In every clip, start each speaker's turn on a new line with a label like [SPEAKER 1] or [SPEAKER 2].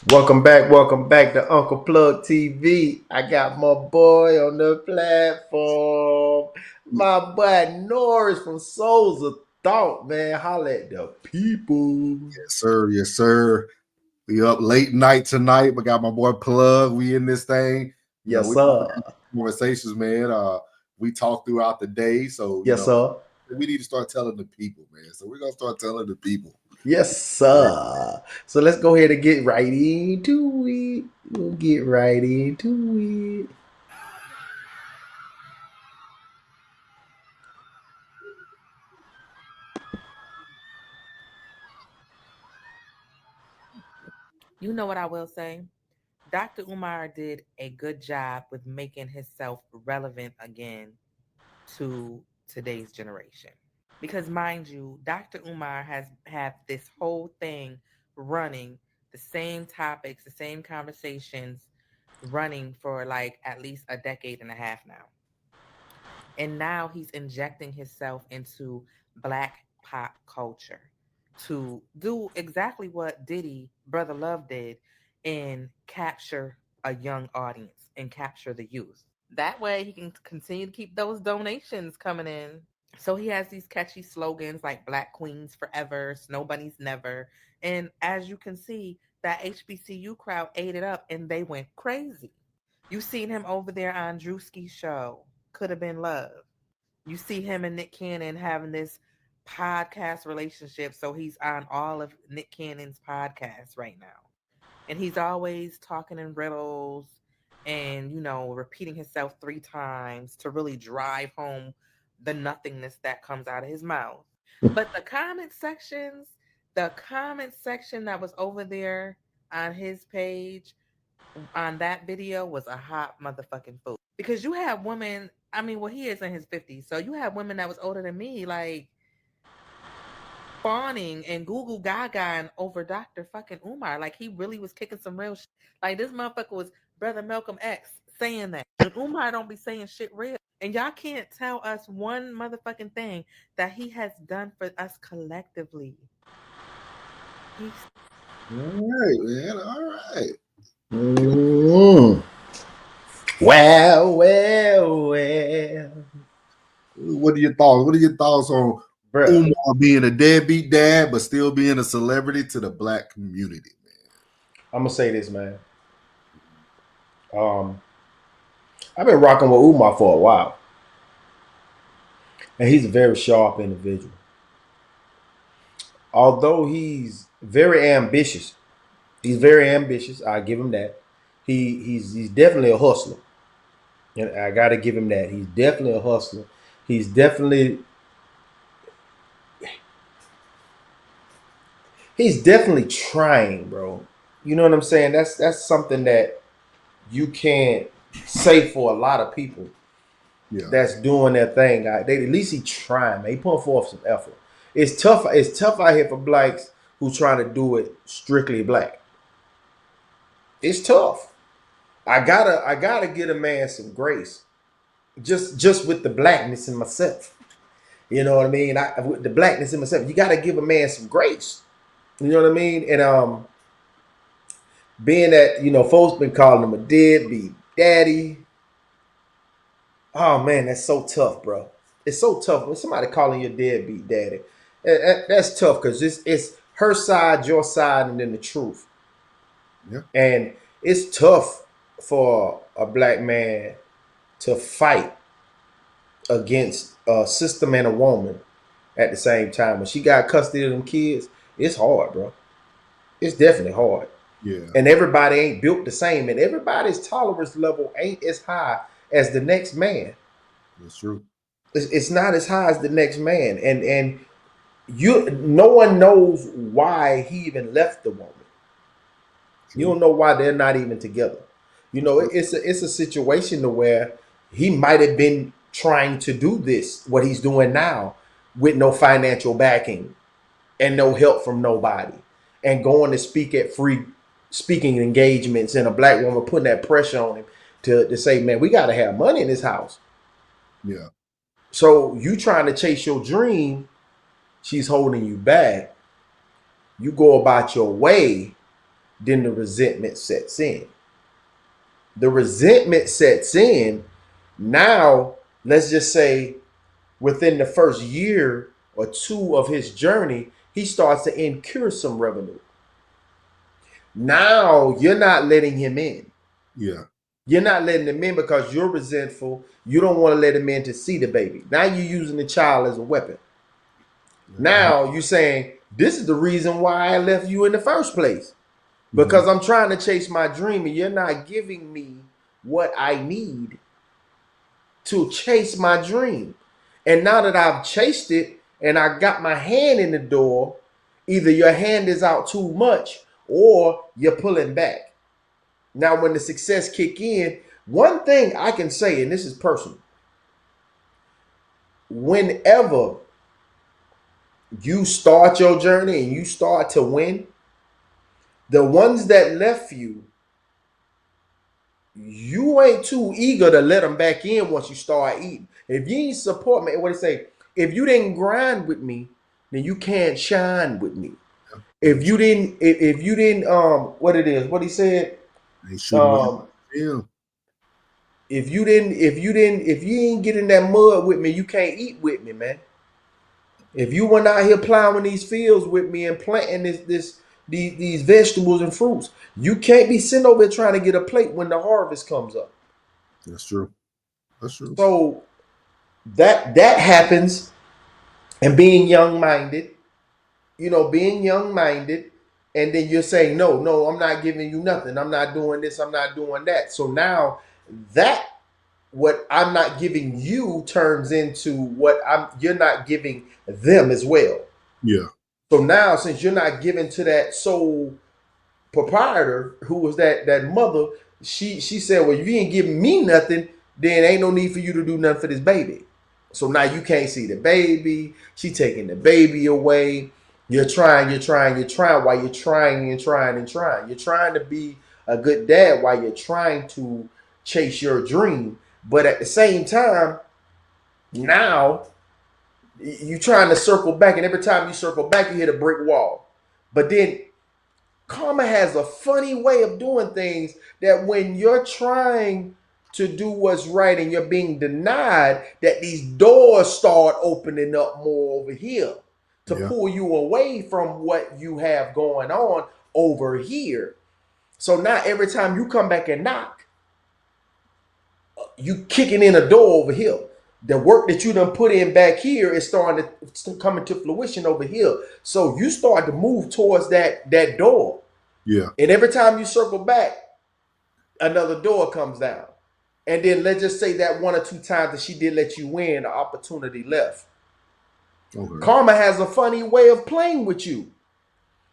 [SPEAKER 1] Welcome back to UnclePlugg TV. I got my boy on the platform. My boy Norris from Souls of Thought, man. Holla at the people.
[SPEAKER 2] Yes, sir. Yes, sir. We up late night tonight. We got my boy Plug. We in this thing.
[SPEAKER 1] Yes,
[SPEAKER 2] We
[SPEAKER 1] sir.
[SPEAKER 2] conversations, man. We talk throughout the day. So,
[SPEAKER 1] Yes, sir.
[SPEAKER 2] we need to start telling the people, man. So we're gonna start telling the people.
[SPEAKER 1] Yes, sir. So let's go ahead and get right into it. We'll get right into it.
[SPEAKER 3] You know what I will say? Dr. Umar did a good job with making himself relevant again to today's generation. Because mind you, Dr. Umar has had this whole thing running, the same topics, the same conversations running for like at least a decade and a half now. And now he's injecting himself into black pop culture to do exactly what Diddy, Brother Love did and capture a young audience and capture the youth. That way he can continue to keep those donations coming in. So he has these catchy slogans like Black Queens Forever, Snow Bunnies Never. And as you can see, that HBCU crowd ate it up and they went crazy. You seen him over there on Drewski's show, Could Have Been Love. You see him and Nick Cannon having this podcast relationship. So he's on all of Nick Cannon's podcasts right now. And he's always talking in riddles and, repeating himself 3 times to really drive home the nothingness that comes out of his mouth. But the comment section that was over there on his page on that video was a hot motherfucking fool. Because you have women, I mean, well, he is in his 50s. So you have women that was older than me, like fawning and Google Gaga and over Dr. fucking Umar. Like he really was kicking some real shit. Like this motherfucker was Brother Malcolm X saying that. And Umar don't be saying shit real. And y'all can't tell us one motherfucking thing that he has done for us collectively. He's
[SPEAKER 2] All right, man. All right.
[SPEAKER 1] Mm. Well.
[SPEAKER 2] What are your thoughts? What are your thoughts on
[SPEAKER 1] Bruh,
[SPEAKER 2] Umar being a deadbeat dad, but still being a celebrity to the black community, man?
[SPEAKER 1] I'm gonna say this, man. Um, I've been rocking with Umar for a while, and he's a very sharp individual. Although he's very ambitious. I give him that. He's definitely a hustler, and I got to give him that. He's definitely a hustler. He's definitely he's definitely trying, bro. You know what I'm saying? That's something that you can't say for a lot of people
[SPEAKER 2] Yeah.
[SPEAKER 1] that's doing their thing. They at least he trying, man. He putting forth some effort. It's tough. It's tough out here for blacks who trying to do it strictly black. It's tough. I gotta get a man some grace. Just with the blackness in myself. You know what I mean? With the blackness in myself, you gotta give a man some grace. You know what I mean? And being that, folks been calling him a deadbeat daddy. Oh man, that's so tough, bro. It's so tough when somebody calling you deadbeat daddy. That's tough because it's her side, your side, and then the truth.
[SPEAKER 2] Yeah.
[SPEAKER 1] And it's tough for a black man to fight against a system and a woman at the same time. When she got custody of them kids, it's hard, bro. It's definitely hard.
[SPEAKER 2] Yeah.
[SPEAKER 1] And everybody ain't built the same, and everybody's tolerance level ain't as high as the next man.
[SPEAKER 2] That's true.
[SPEAKER 1] It's not as high as the next man, and no one knows why he even left the woman.
[SPEAKER 2] True.
[SPEAKER 1] You don't know why they're not even together. It's a situation to where he might have been trying to do this, what he's doing now, with no financial backing and no help from nobody, and going to speak at free speaking engagements, and a black woman putting that pressure on him to say, man, we got to have money in this house.
[SPEAKER 2] Yeah.
[SPEAKER 1] So you trying to chase your dream, she's holding you back. You go about your way, then the resentment sets in. The resentment sets in. Now, let's just say within the first year or two of his journey, he starts to incur some revenue. Now you're not letting him in.
[SPEAKER 2] Yeah.
[SPEAKER 1] You're not letting him in because you're resentful. You don't want to let him in to see the baby. Now you're using the child as a weapon. Now you're saying, this is the reason why I left you in the first place. Because I'm trying to chase my dream and you're not giving me what I need to chase my dream. And now that I've chased it and I got my hand in the door, either your hand is out too much or you're pulling back. Now, when the success kick in, one thing I can say, and this is personal, whenever you start your journey and you start to win, the ones that left you, you ain't too eager to let them back in once you start eating. If you ain't support me, what they say, if you didn't grind with me, then you can't shine with me. If you didn't, what it is, what he said, if you ain't get in that mud with me, you can't eat with me, man. If you went out here plowing these fields with me and planting these vegetables and fruits, you can't be sitting over here trying to get a plate when the harvest comes up.
[SPEAKER 2] That's true. That's true.
[SPEAKER 1] So that happens, and being young-minded, and then you're saying, no, I'm not giving you nothing. I'm not doing this. I'm not doing that. So now that what I'm not giving you turns into what you're not giving them as well.
[SPEAKER 2] Yeah.
[SPEAKER 1] So now, since you're not giving to that sole proprietor who was that mother, she said, well, if you ain't giving me nothing, then ain't no need for you to do nothing for this baby. So now you can't see the baby. She taking the baby away. You're trying while you're trying and trying and trying. You're trying to be a good dad while you're trying to chase your dream. But at the same time, now you're trying to circle back, and every time you circle back, you hit a brick wall. But then karma has a funny way of doing things that when you're trying to do what's right and you're being denied, that these doors start opening up more over here to pull you away from what you have going on over here. So now every time you come back and knock, you kicking in a door over here. The work that you done put in back here is starting to come into fruition over here. So you start to move towards that door.
[SPEAKER 2] Yeah.
[SPEAKER 1] And every time you circle back, another door comes down. And then let's just say that one or two times that she did let you win, the opportunity left. Okay. Karma has a funny way of playing with you.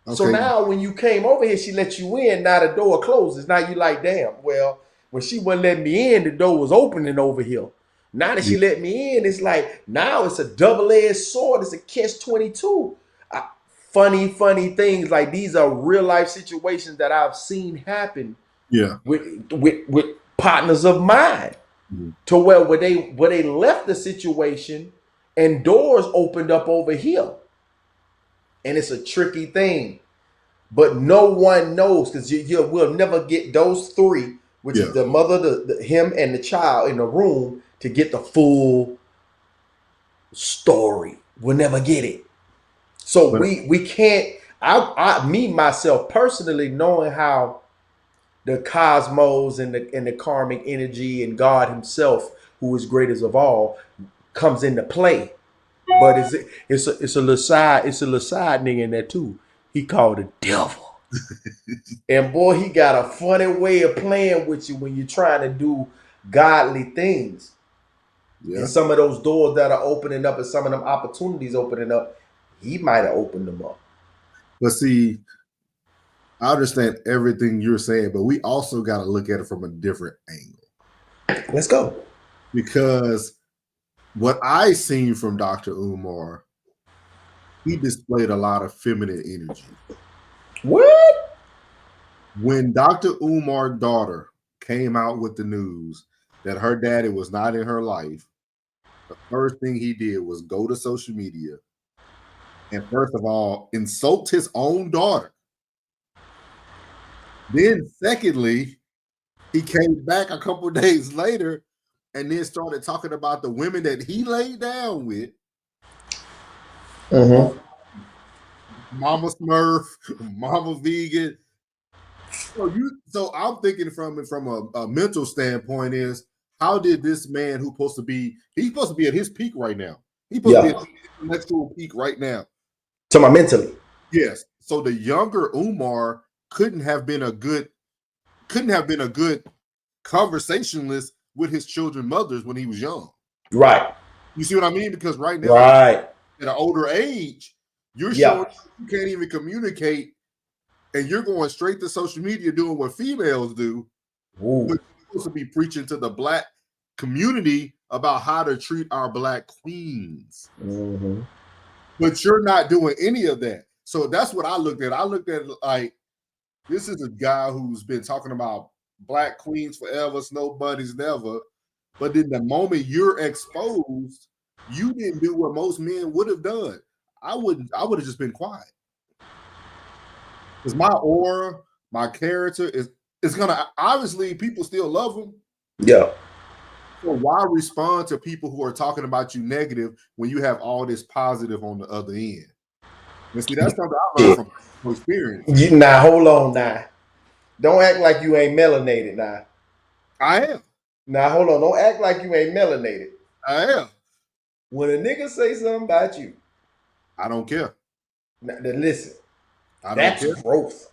[SPEAKER 1] Okay. So now when you came over here, she let you in. Now the door closes. Now you like, damn, well, when she wasn't letting me in, the door was opening over here. Now that she let me in, it's like, now it's a double-edged sword. It's a catch-22. Funny things like these are real life situations that I've seen happen.
[SPEAKER 2] Yeah,
[SPEAKER 1] with partners of mine, to where they left the situation and doors opened up over here, and it's a tricky thing, but no one knows because you will never get those three, which is the mother, him, and the child in the room to get the full story. We'll never get it. So we can't. I myself personally, knowing how the cosmos and the karmic energy and God Himself, who is greatest of all, comes into play. But it's a little side nigga in there too. He called the devil, and boy, he got a funny way of playing with you when you're trying to do godly things. Yeah. And some of those doors that are opening up and some of them opportunities opening up, he might have opened them up.
[SPEAKER 2] But see, I understand everything you're saying, but we also got to look at it from a different angle.
[SPEAKER 1] Let's go.
[SPEAKER 2] Because what I seen from Dr. Umar, he displayed a lot of feminine energy.
[SPEAKER 1] What?
[SPEAKER 2] When Dr. Umar's daughter came out with the news that her daddy was not in her life, the first thing he did was go to social media and first of all insult his own daughter Then, secondly, he came back a couple of days later and then started talking about the women that he laid down with.
[SPEAKER 1] Mm-hmm.
[SPEAKER 2] Mama Smurf, Mama Vegan. So I'm thinking from a mental standpoint is how did this man he's supposed to be at his peak right now. He's supposed to be at his intellectual peak right now.
[SPEAKER 1] To my mentally.
[SPEAKER 2] Yes. So the younger Umar couldn't have been a good conversationalist with his children mothers when he was young.
[SPEAKER 1] Right.
[SPEAKER 2] You see what I mean? Because right now,
[SPEAKER 1] Right.
[SPEAKER 2] at an older age, you're
[SPEAKER 1] Yeah.
[SPEAKER 2] showing you can't even communicate, and you're going straight to social media doing what females do.
[SPEAKER 1] Ooh.
[SPEAKER 2] But you're supposed to be preaching to the Black community about how to treat our Black queens.
[SPEAKER 1] Mm-hmm.
[SPEAKER 2] But you're not doing any of that. So that's what I looked at. I looked at it like, this is a guy who's been talking about Black queens forever, snow bunnies never. But then the moment you're exposed, you didn't do what most men would have done. I would have just been quiet. Because my aura, my character is gonna, obviously people still love him.
[SPEAKER 1] Yeah.
[SPEAKER 2] So why respond to people who are talking about you negative when you have all this positive on the other end? And see, that's something I learned from experience.
[SPEAKER 1] Now hold on now. Don't act like you ain't melanated now.
[SPEAKER 2] I am.
[SPEAKER 1] Now hold on. Don't act like you ain't melanated.
[SPEAKER 2] I am.
[SPEAKER 1] When a nigga say something about you,
[SPEAKER 2] I don't care.
[SPEAKER 1] now, then listen.
[SPEAKER 2] I don't
[SPEAKER 1] That's
[SPEAKER 2] care.
[SPEAKER 1] growth.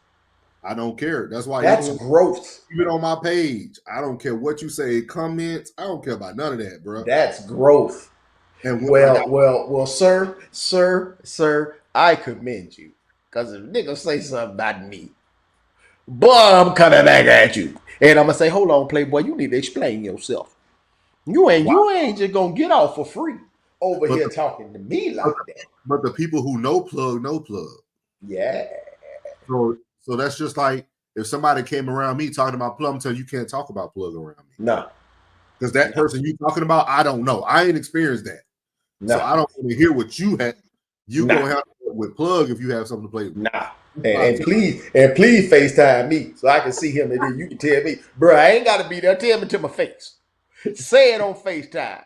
[SPEAKER 2] I don't care. That's why
[SPEAKER 1] That's growth.
[SPEAKER 2] even on my page, I don't care what you say, comments. I don't care about none of that, bro.
[SPEAKER 1] That's growth.
[SPEAKER 2] And
[SPEAKER 1] Well, sir, I commend you. Because if niggas say something about me, boy, I'm coming back at you. And I'm gonna say, hold on, Playboy, you need to explain yourself. You ain't just gonna get off for free over here talking to me like that.
[SPEAKER 2] But the people who know plug.
[SPEAKER 1] Yeah.
[SPEAKER 2] So that's just like if somebody came around me talking about plug, I'm telling you can't talk about plug around me.
[SPEAKER 1] No.
[SPEAKER 2] Because that person you talking about, I don't know. I ain't experienced that. No. So I don't want to hear what you had. You gonna have to with plug if you have something to play with.
[SPEAKER 1] Nah. And please FaceTime me so I can see him and then you can tell me, bro, I ain't gotta be there. Tell me to my face. Say it on FaceTime.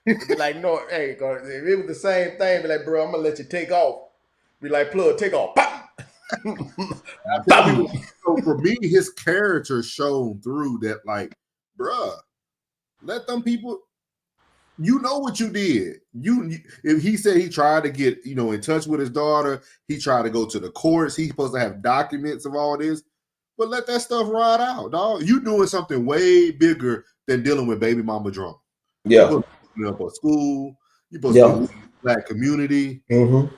[SPEAKER 1] Be like, no, hey, if it was the same thing, be like, bro, I'm gonna let you take off. Be like, plug, take off.
[SPEAKER 2] So for me, his character shone through that, like, bruh, let them people. You know what you did. If he said he tried to get, in touch with his daughter, he tried to go to the courts. He's supposed to have documents of all this, but let that stuff ride out, dog. You doing something way bigger than dealing with baby mama drama.
[SPEAKER 1] Yeah.
[SPEAKER 2] You're supposed to be up at school. You're supposed to be in the Black community.
[SPEAKER 1] Mm-hmm.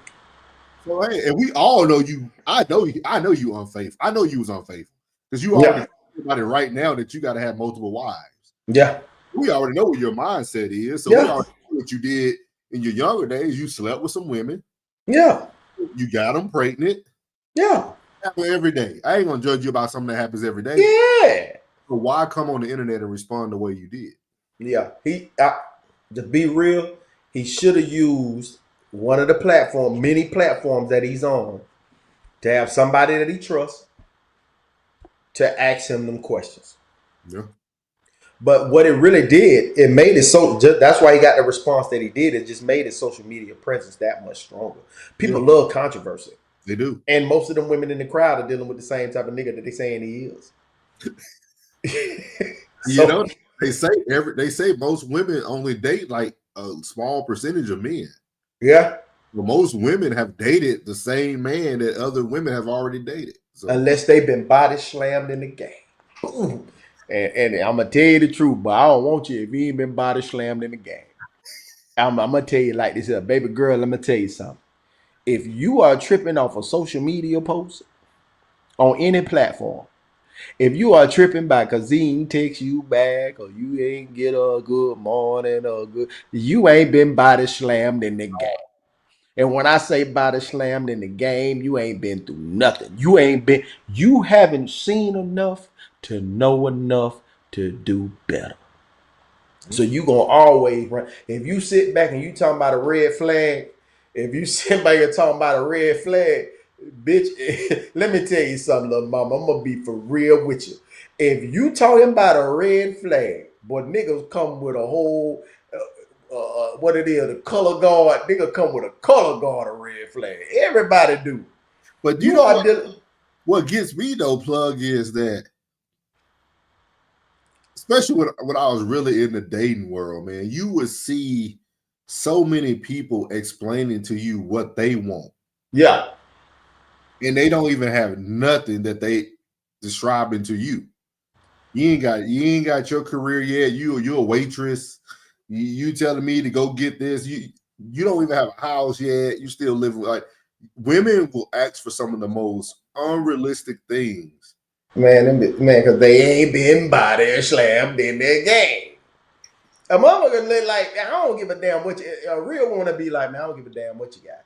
[SPEAKER 2] So hey, and we all know you. I know you unfaithful. I know you was unfaithful because you already about it right now that you got to have multiple wives.
[SPEAKER 1] Yeah.
[SPEAKER 2] We already know what your mindset is. So we already know what you did in your younger days. You slept with some women.
[SPEAKER 1] Yeah.
[SPEAKER 2] You got them pregnant.
[SPEAKER 1] Yeah.
[SPEAKER 2] Every day. I ain't gonna judge you about something that happens every day.
[SPEAKER 1] Yeah.
[SPEAKER 2] So why come on the internet and respond the way you did?
[SPEAKER 1] Yeah. To be real, he should have used one of the many platforms that he's on, to have somebody that he trusts to ask him them questions.
[SPEAKER 2] Yeah.
[SPEAKER 1] But what it really did, it made it so. That's why he got the response that he did. It just made his social media presence that much stronger. People love controversy.
[SPEAKER 2] They do.
[SPEAKER 1] And most of them women in the crowd are dealing with the same type of nigga that they saying he is.
[SPEAKER 2] They say most women only date like a small percentage of men.
[SPEAKER 1] Yeah.
[SPEAKER 2] Well, most women have dated the same man that other women have already dated. So.
[SPEAKER 1] Unless they've been body slammed in the game. Boom. And I'm going to tell you the truth, but I don't want you if you ain't been body slammed in the game. I'm going to tell you like this here. Baby girl, let me tell you something. If you are tripping off a social media post on any platform, if you are tripping by because he ain't text you back or you ain't get a good morning or good, you ain't been body slammed in the game. And when I say body slammed in the game, you ain't been through nothing. You haven't seen enough to know enough to do better. So you gonna always run. If you sit back and you talking about a red flag, if you sit back and talking about a red flag, Bitch, let me tell you something, little mama. I'm gonna be for real with you. If you talking about a red flag, boy, niggas come with a whole what it is, the color guard. Nigga come with a color guard, a red flag. Everybody do.
[SPEAKER 2] But you
[SPEAKER 1] You
[SPEAKER 2] know
[SPEAKER 1] are dealing.
[SPEAKER 2] what gets me though, plug, is that especially when I was really in the dating world, man, you would see so many people explaining to you what they want.
[SPEAKER 1] Yeah.
[SPEAKER 2] And they don't even have nothing that they describing to you. You ain't got your career yet. You're a waitress. You telling me to go get this. You don't even have a house yet. You still living like women will ask for some of the most unrealistic things.
[SPEAKER 1] Man, because they ain't been body slammed in their game. A mama gonna look like, I don't give a damn what you, a real wanna be like, man, I don't give a damn what you got.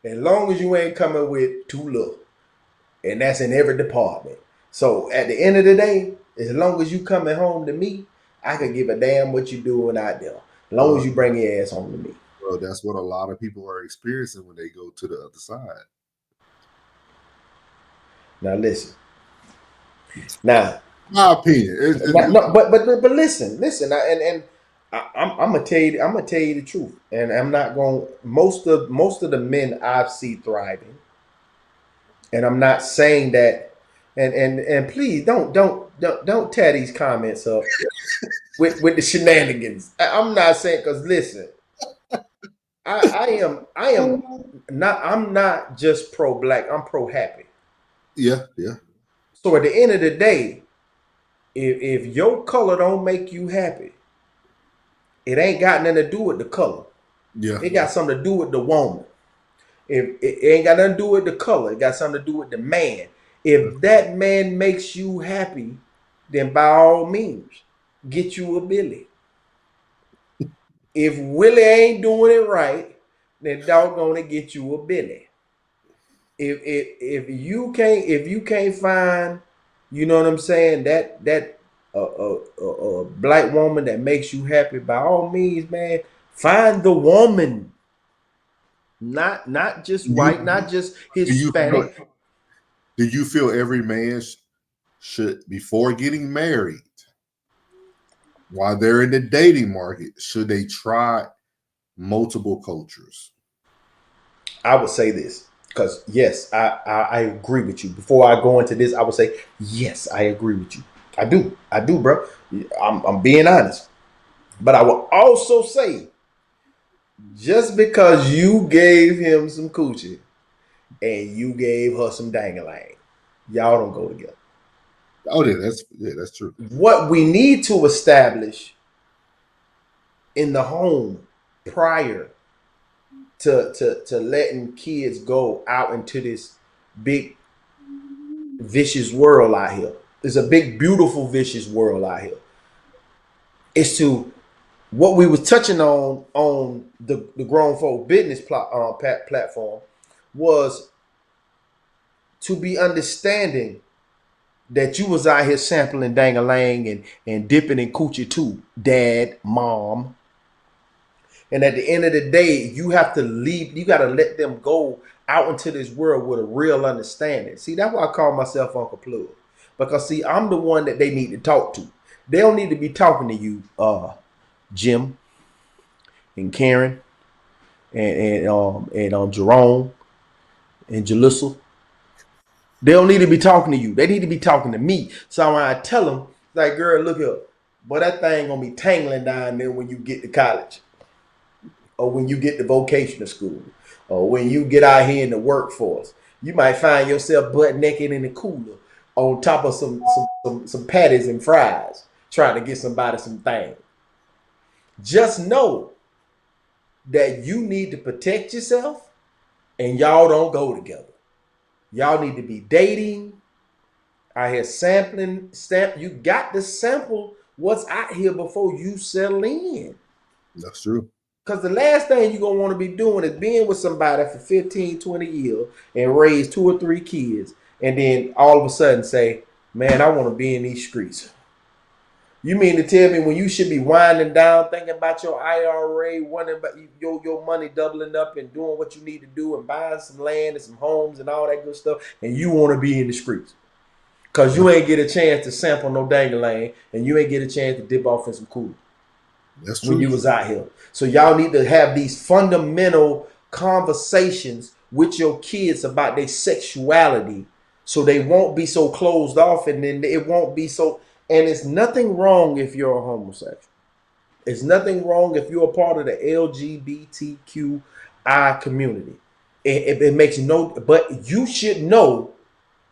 [SPEAKER 1] As long as you ain't coming with too little. And that's in every department. So at the end of the day, as long as you coming home to me, I could give a damn what you doing out there. As long as you bring your ass home to me.
[SPEAKER 2] Well, that's what a lot of people are experiencing when they go to the other side.
[SPEAKER 1] Now listen. Now,
[SPEAKER 2] my opinion.
[SPEAKER 1] but listen, I'm gonna tell you the truth, and I'm not going. Most of the men I've seen thriving, and I'm not saying that. And please don't tear these comments up with the shenanigans. I'm not saying, because listen, I am not, I'm not just pro black. I'm pro happy.
[SPEAKER 2] Yeah.
[SPEAKER 1] So at the end of the day, if your color don't make you happy, it ain't got nothing to do with the color.
[SPEAKER 2] Yeah.
[SPEAKER 1] It got something to do with the woman. If it ain't got nothing to do with the color, it got something to do with the man. If that man makes you happy, then by all means, get you a Billy. If Willie ain't doing it right, then doggone it, get you a Billy. If you can't find, you know what I'm saying, that black woman that makes you happy, by all means, man, find the woman. Not just white, not just Hispanic.
[SPEAKER 2] Do you feel every man should, before getting married, while they're in the dating market, should they try multiple cultures?
[SPEAKER 1] I would say this, because yes, I agree with you. Before I go into this, I would say yes, I agree with you. I do, bro. I'm being honest, but I will also say, just because you gave him some coochie and you gave her some dangalang, y'all don't go together.
[SPEAKER 2] Oh, that's true.
[SPEAKER 1] What we need to establish in the home prior to letting kids go out into this big vicious world out here. There's a big, beautiful, vicious world out here. It's to what we was touching on the grown folk business platform, was to be understanding that you was out here sampling dang-a-lang and dipping in coochie too, dad, mom. And at the end of the day, you have to leave, you got to let them go out into this world with a real understanding. See, that's why I call myself UnclePlugg. Because see, I'm the one that they need to talk to. They don't need to be talking to you, Jim and Karen and Jerome and Jalissa. They don't need to be talking to you. They need to be talking to me. So when I tell them, like, girl, look here, but that thing gonna be tangling down there when you get to college, or when you get to vocational school, or when you get out here in the workforce. You might find yourself butt naked in the cooler on top of some patties and fries, trying to get somebody some things. Just know that you need to protect yourself, and y'all don't go together. Y'all need to be dating. I hear sampling, you got to sample what's out here before you settle in.
[SPEAKER 2] That's true.
[SPEAKER 1] Because the last thing you're going to want to be doing is being with somebody for 15, 20 years and raise 2 or 3 kids. And then all of a sudden say, man, I want to be in these streets. You mean to tell me when you should be winding down, thinking about your IRA, wondering about your money doubling up and doing what you need to do and buying some land and some homes and all that good stuff, and you want to be in the streets because you ain't get a chance to sample no dangling and you ain't get a chance to dip off in some cool
[SPEAKER 2] That's
[SPEAKER 1] when
[SPEAKER 2] true.
[SPEAKER 1] you was out here. So y'all need to have these fundamental conversations with your kids about their sexuality so they won't be so closed off and then it won't be so. And it's nothing wrong if you're a homosexual. It's nothing wrong if you're a part of the LGBTQI community. It makes no, but you should know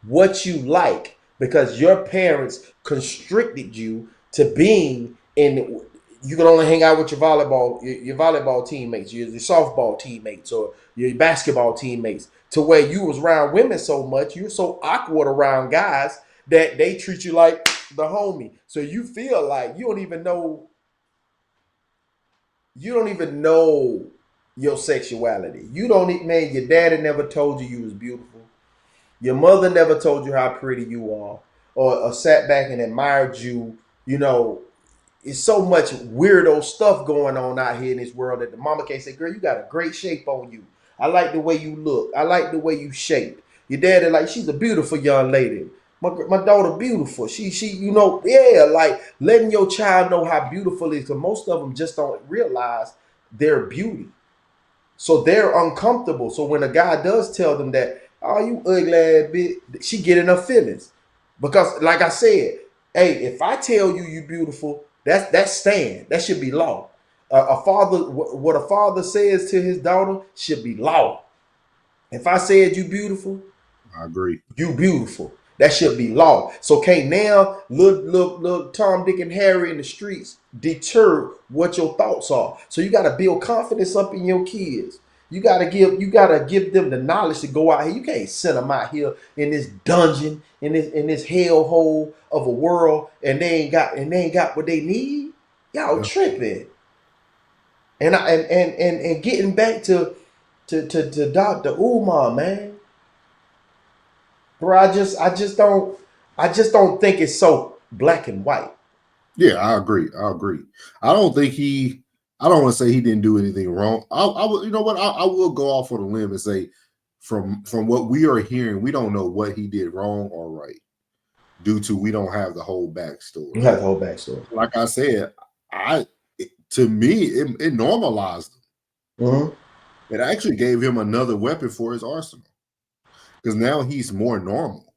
[SPEAKER 1] what you like because your parents constricted you to being in. You can only hang out with your volleyball teammates, your softball teammates, or your basketball teammates. To where you was around women so much, you're so awkward around guys that they treat you like the homie. So you feel like you don't even know your sexuality. You don't even, man, your daddy never told you you was beautiful. Your mother never told you how pretty you are, or sat back and admired you. You know, it's so much weirdo stuff going on out here in this world that the mama can't say, girl, you got a great shape on you. I like the way you look. I like the way you shape. Your daddy like, she's a beautiful young lady. My daughter beautiful. She yeah, like letting your child know how beautiful it is. Because most of them just don't realize their beauty. So they're uncomfortable. So when a guy does tell them that, oh, you ugly ass bitch, she get in her feelings. Because like I said, hey, if I tell you you beautiful, that's stand. That should be law. A father, what a father says to his daughter should be law. If I said you beautiful,
[SPEAKER 2] I agree.
[SPEAKER 1] you beautiful. That should be law. So can't now look Tom, Dick, and Harry in the streets deter what your thoughts are. So you gotta build confidence up in your kids. You gotta give them the knowledge to go out here. You can't send them out here in this dungeon, in this hellhole of a world, and they ain't got what they need. Y'all
[SPEAKER 2] Yeah.
[SPEAKER 1] tripping. And getting back to Dr. Umar, man. Bro, I just don't think it's so black and white.
[SPEAKER 2] Yeah, I agree. I don't think I don't want to say he didn't do anything wrong. I will, you know what? I will go off on a limb and say, from what we are hearing, we don't know what he did wrong or right, due to we don't have the whole backstory.
[SPEAKER 1] You have the whole backstory.
[SPEAKER 2] Like I said, to me, it normalized him.
[SPEAKER 1] Mm-hmm.
[SPEAKER 2] It actually gave him another weapon for his arsenal because now he's more normal.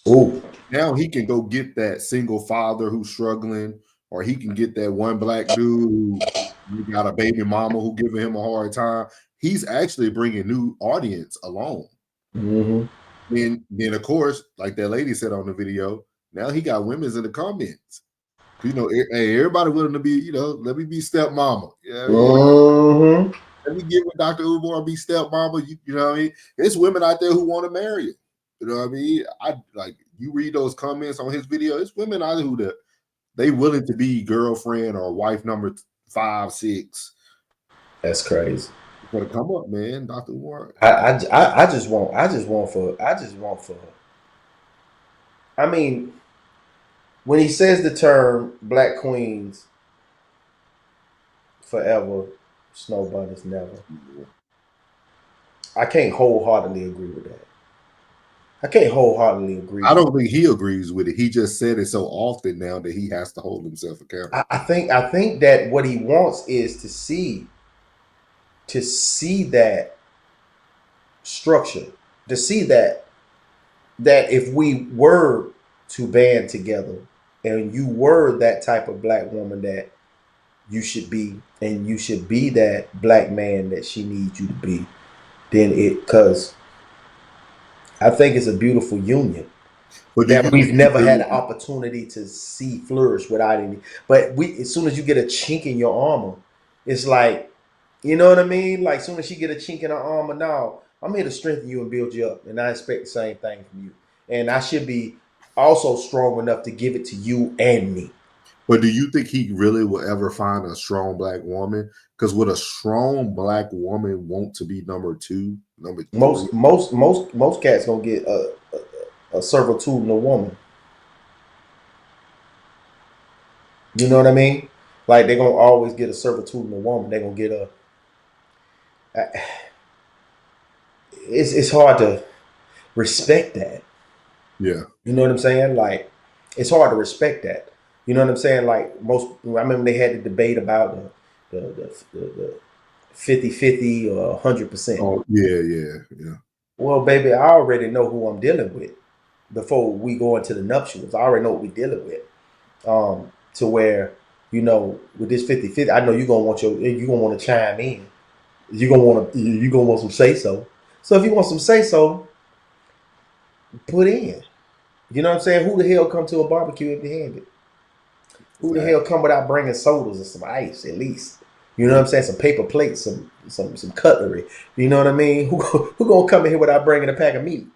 [SPEAKER 1] Ooh.
[SPEAKER 2] Now he can go get that single father who's struggling, or he can get that one black dude who got a baby mama who giving him a hard time. He's actually bringing new audience along.
[SPEAKER 1] Mm-hmm.
[SPEAKER 2] Then of course, like that lady said on the video, now he got women's in the comments. You know, hey, everybody willing to be, you know, let me be stepmama. Yeah,
[SPEAKER 1] Mm-hmm.
[SPEAKER 2] let me get with Dr. Umar and be stepmama. You know what I mean? There's women out there who want to marry him. You know what I mean? I like you read those comments on his video. It's women out there who they willing to be girlfriend or wife number 5, 6.
[SPEAKER 1] That's crazy.
[SPEAKER 2] For to come up, man, Dr. Umar.
[SPEAKER 1] I just want for. I mean, when he says the term "black queens forever, snow bunnies never," I can't wholeheartedly agree with that. I can't wholeheartedly agree.
[SPEAKER 2] I don't think he agrees with it. He just said it so often now that he has to hold himself accountable.
[SPEAKER 1] I think that what he wants is to see that structure, to see that if we were to band together and you were that type of black woman that you should be, and you should be that black man that she needs you to be, then because I think it's a beautiful union that we've never had an opportunity to see flourish without any. But as soon as you get a chink in your armor, it's like, you know what I mean? Like, as soon as she get a chink in her armor, now I'm here to strengthen you and build you up, and I expect the same thing from you. And I should be also strong enough to give it to you and me.
[SPEAKER 2] But do you think he really will ever find a strong black woman? Because would a strong black woman want to be number 2, number 3?
[SPEAKER 1] Most cats gonna get a servitude in a woman. You know what I mean? Like they're gonna always get a servitude in a woman. They're gonna get a. It's hard to respect that.
[SPEAKER 2] Yeah.
[SPEAKER 1] You know what I'm saying? Like it's hard to respect that. You know what I'm saying? Like most, I remember they had the debate about the 50-50 or 100%.
[SPEAKER 2] Oh yeah.
[SPEAKER 1] Well, baby, I already know who I'm dealing with before we go into the nuptials. I already know what we're dealing with. To where, with this 50-50, I know you're gonna want to chime in. You're gonna want some say so. So if you want some say so, put in. You know what I'm saying? Who the hell come to a barbecue empty handed? Who the hell come without bringing sodas and some ice at least? You know what I'm saying? Some paper plates, some cutlery. You know what I mean? Who gonna come in here without bringing a pack of meat?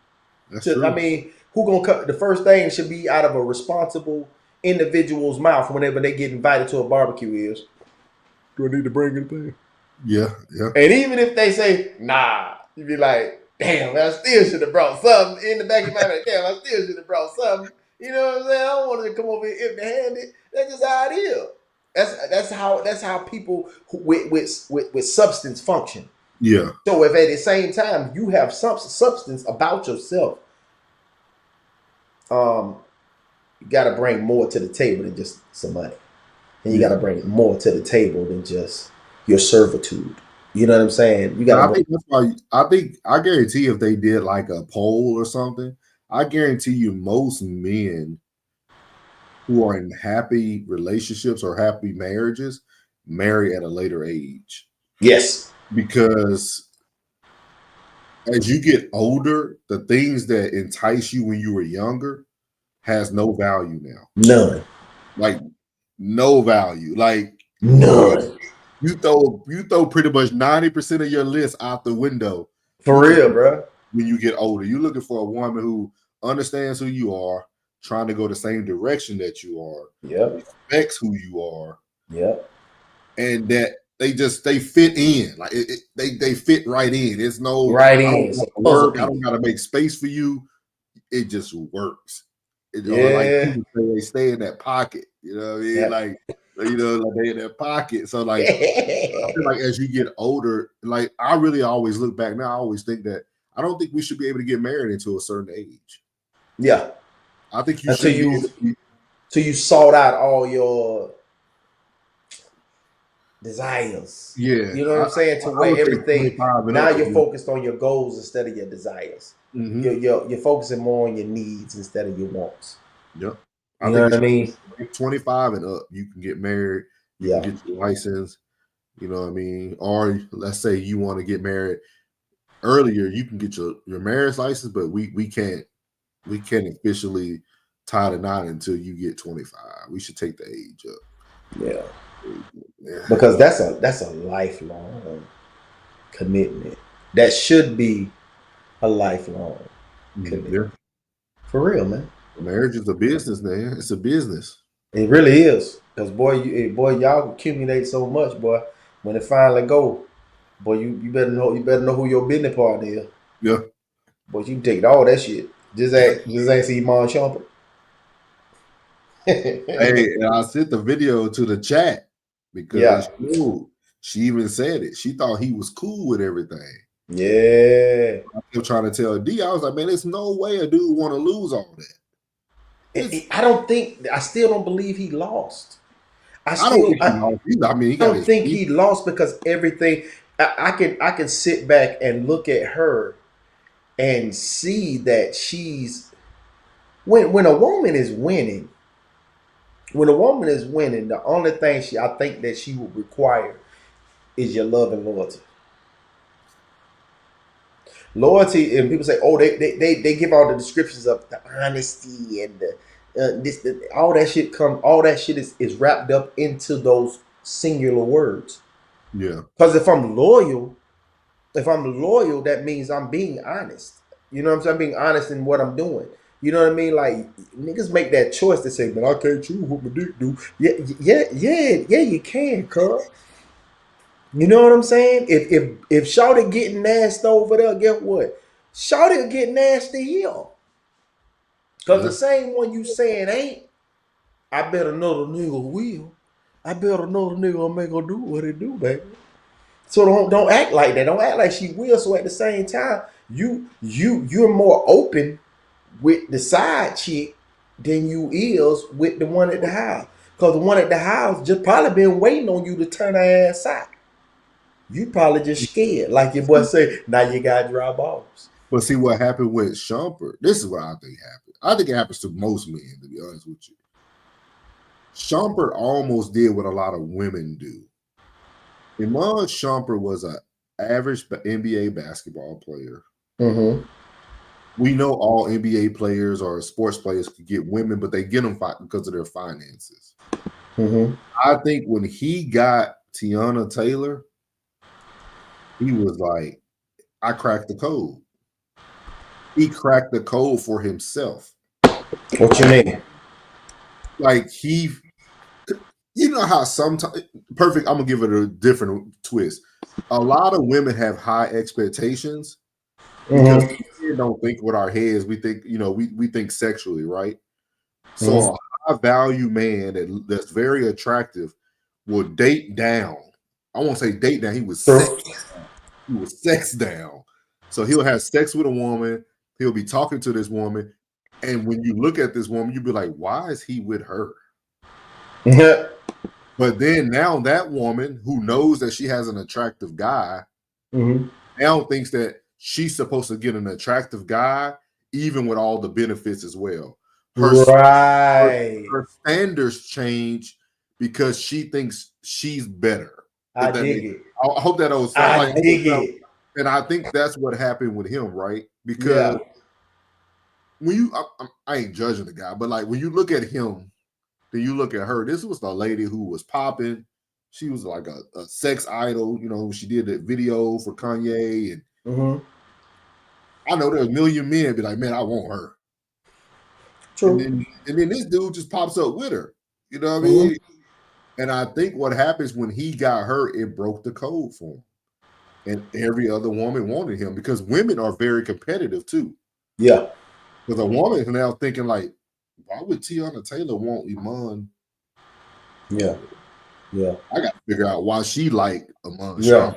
[SPEAKER 2] That's true.
[SPEAKER 1] I mean, who gonna cut? The first thing should be out of a responsible individual's mouth whenever they get invited to a barbecue is, do I need to bring anything?
[SPEAKER 2] Yeah.
[SPEAKER 1] And even if they say nah, you be like, damn, I still should have brought something in the back of my mind. Damn, I still should have brought something. You know what I'm saying? I don't want to come over here empty-handed. That's just how it is. That's how people with substance function.
[SPEAKER 2] Yeah.
[SPEAKER 1] So if at the same time you have substance about yourself, you got to bring more to the table than just some money, and you got to bring more to the table than just your servitude. You know what I'm saying? You got.
[SPEAKER 2] I think that's why. I guarantee if they did like a poll or something, I guarantee you most men who are in happy relationships or happy marriages marry at a later age.
[SPEAKER 1] Yes,
[SPEAKER 2] because as you get older, the things that entice you when you were younger has no value now.
[SPEAKER 1] None.
[SPEAKER 2] Like no value. Like
[SPEAKER 1] none.
[SPEAKER 2] You throw pretty much 90% of your list out the window.
[SPEAKER 1] For real, bro.
[SPEAKER 2] When you get older, you're looking for a woman who understands who you are, trying to go the same direction that you are, respects who you are, and that they fit in. Like they fit right in. It's no
[SPEAKER 1] right
[SPEAKER 2] I
[SPEAKER 1] in.
[SPEAKER 2] don't work. I don't gotta make space for you. It just works. Or like people say, they stay in that pocket. You know what I mean? Like they in that pocket. So like I feel like as you get older, like I really always look back now. I always think that I don't think we should be able to get married until a certain age.
[SPEAKER 1] Yeah,
[SPEAKER 2] I think you should be
[SPEAKER 1] till you sought out all your desires.
[SPEAKER 2] Yeah,
[SPEAKER 1] you know what I'm saying. To where everything now you're focused on your goals instead of your desires. You're focusing more on your needs instead of your wants.
[SPEAKER 2] Yep,
[SPEAKER 1] you know what I mean.
[SPEAKER 2] 25 and up, you can get married. You can get your license. You know what I mean? Or let's say you want to get married earlier, you can get your marriage license, but we can't officially tie the knot until you get 25. We should take the age up.
[SPEAKER 1] Yeah. Because that's a lifelong commitment. That should be a lifelong commitment. For real, man.
[SPEAKER 2] Marriage is a business, man. It's a business.
[SPEAKER 1] It really is. Because boy, y'all accumulate so much, boy. When it finally go, boy, you better know who your business partner is.
[SPEAKER 2] Yeah.
[SPEAKER 1] Boy, you can take all that shit. Just ain't see Mon Shumpert.
[SPEAKER 2] Hey, and I sent the video to the chat because she even said it. She thought he was cool with everything.
[SPEAKER 1] Yeah.
[SPEAKER 2] I kept trying to tell D, I was like, man, there's no way a dude want to lose all that.
[SPEAKER 1] I still don't believe he lost.
[SPEAKER 2] I don't think he lost either. I mean,
[SPEAKER 1] I don't think he lost because everything. I can sit back and look at her and see that she's when a woman is winning. When a woman is winning, the only thing I think that she would require is your love and loyalty. Loyalty, and people say, oh, they give all the descriptions of the honesty and all that shit all that shit is wrapped up into those singular words.
[SPEAKER 2] Yeah.
[SPEAKER 1] Because if I'm loyal, that means I'm being honest. You know what I'm saying? I'm being honest in what I'm doing. You know what I mean? Like niggas make that choice to say, "But I can't choose what my dick do." Yeah, you can, cuz. You know what I'm saying? If Shawty getting nasty over there, guess what? Shawty will get nasty here. Because the same one you saying ain't, I better know the nigga will. I better know the nigga gonna make her do what it do, baby. So don't act like that. Don't act like she will. So at the same time, you're more open with the side chick than you is with the one at the house. Cause the one at the house just probably been waiting on you to turn her ass out. You probably just scared, like your boy say. Now you got dry balls.
[SPEAKER 2] But see what happened with Shumpert. This is what I think happened. I think it happens to most men, to be honest with you. Shumpert almost did what a lot of women do. Iman Shumpert was an average NBA basketball player.
[SPEAKER 1] Mm-hmm.
[SPEAKER 2] We know all NBA players or sports players could get women, but they get them because of their finances.
[SPEAKER 1] Mm-hmm.
[SPEAKER 2] I think when he got Tiana Taylor, he was like, I cracked the code. He cracked the code for himself.
[SPEAKER 1] What you mean?
[SPEAKER 2] Like you know how sometimes perfect. I'm gonna give it a different twist. A lot of women have high expectations because we don't think with our heads. We think, we think sexually, right? So a high value man that's very attractive will date down. I won't say date down. He was sex down. So he'll have sex with a woman. He'll be talking to this woman, and when you look at this woman, you'll be like, "Why is he with her?"
[SPEAKER 1] Yeah.
[SPEAKER 2] But then now that woman who knows that she has an attractive guy now thinks that she's supposed to get an attractive guy, even with all the benefits as well. Her standards change because she thinks she's better.
[SPEAKER 1] I dig it.
[SPEAKER 2] I hope that don't sound like
[SPEAKER 1] dig it.
[SPEAKER 2] And I think that's what happened with him, right? Because
[SPEAKER 1] Yeah.
[SPEAKER 2] when I ain't judging the guy, but like when you look at him, then you look at her. This was the lady who was popping. She was like a sex idol. She did a video for Kanye, and I know there's a million men be like, man, I want her.
[SPEAKER 1] True.
[SPEAKER 2] And then this dude just pops up with her. You know what I mean? And I think what happens when he got her, it broke the code for him. And every other woman wanted him because women are very competitive too.
[SPEAKER 1] Yeah.
[SPEAKER 2] Because a woman is now thinking like, why would Tiana Taylor want Iman?
[SPEAKER 1] Yeah. Yeah.
[SPEAKER 2] I got to figure out why she liked Iman.
[SPEAKER 1] Yeah.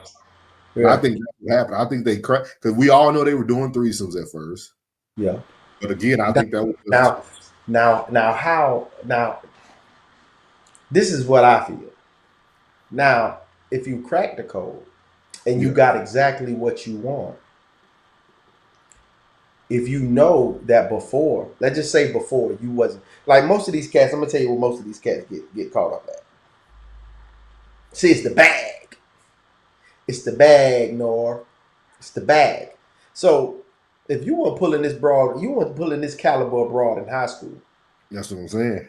[SPEAKER 2] I think that's what happened. I think they cracked because we all know they were doing threesomes at first.
[SPEAKER 1] Yeah.
[SPEAKER 2] But again, I think that was
[SPEAKER 1] now this is what I feel. Now, if you crack the code and you got exactly what you want, if you know that before, let's just say before you wasn't like most of these cats, I'm gonna tell you what most of these cats get caught up at. See, it's the bag. It's the bag, Nor. It's the bag. So if you want to pull in this broad, you want to pull in this caliber abroad in high school.
[SPEAKER 2] That's what I'm saying.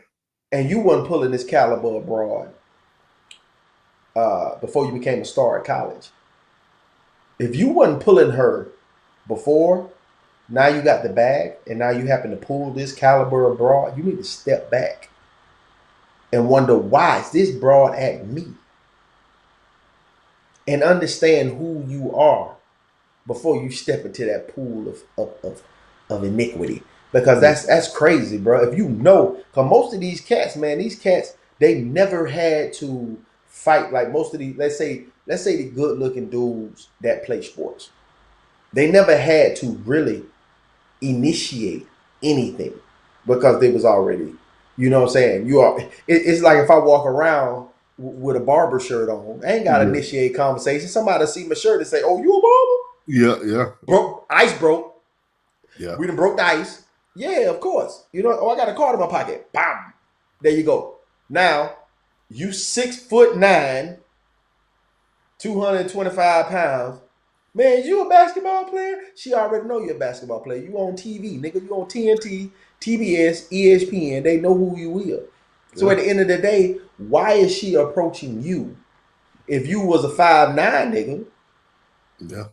[SPEAKER 1] And you weren't pulling this caliber abroad before you became a star at college. If you wasn't pulling her before, now you got the bag, and now you happen to pull this caliber abroad, you need to step back and wonder, why is this broad at me? And understand who you are before you step into that pool of iniquity. Because that's crazy, bro. If you know, because most of these cats, man, they never had to fight like most of these, let's say the good looking dudes that play sports. They never had to really initiate anything because they was already, you know what I'm saying? It's like if I walk around with a barber shirt on, I ain't gotta initiate conversation. Somebody see my shirt and say, "Oh, you a barber?"
[SPEAKER 2] Yeah.
[SPEAKER 1] Broke ice broke.
[SPEAKER 2] Yeah.
[SPEAKER 1] We done broke the ice. Yeah, of course. I got a card in my pocket. Bam. There you go. Now, you 6'9", 225 pounds. Man, you a basketball player? She already know you're a basketball player. You on TV, nigga. You on TNT, TBS, ESPN. They know who you is. So at the end of the day, why is she approaching you? If you was a 5'9" nigga,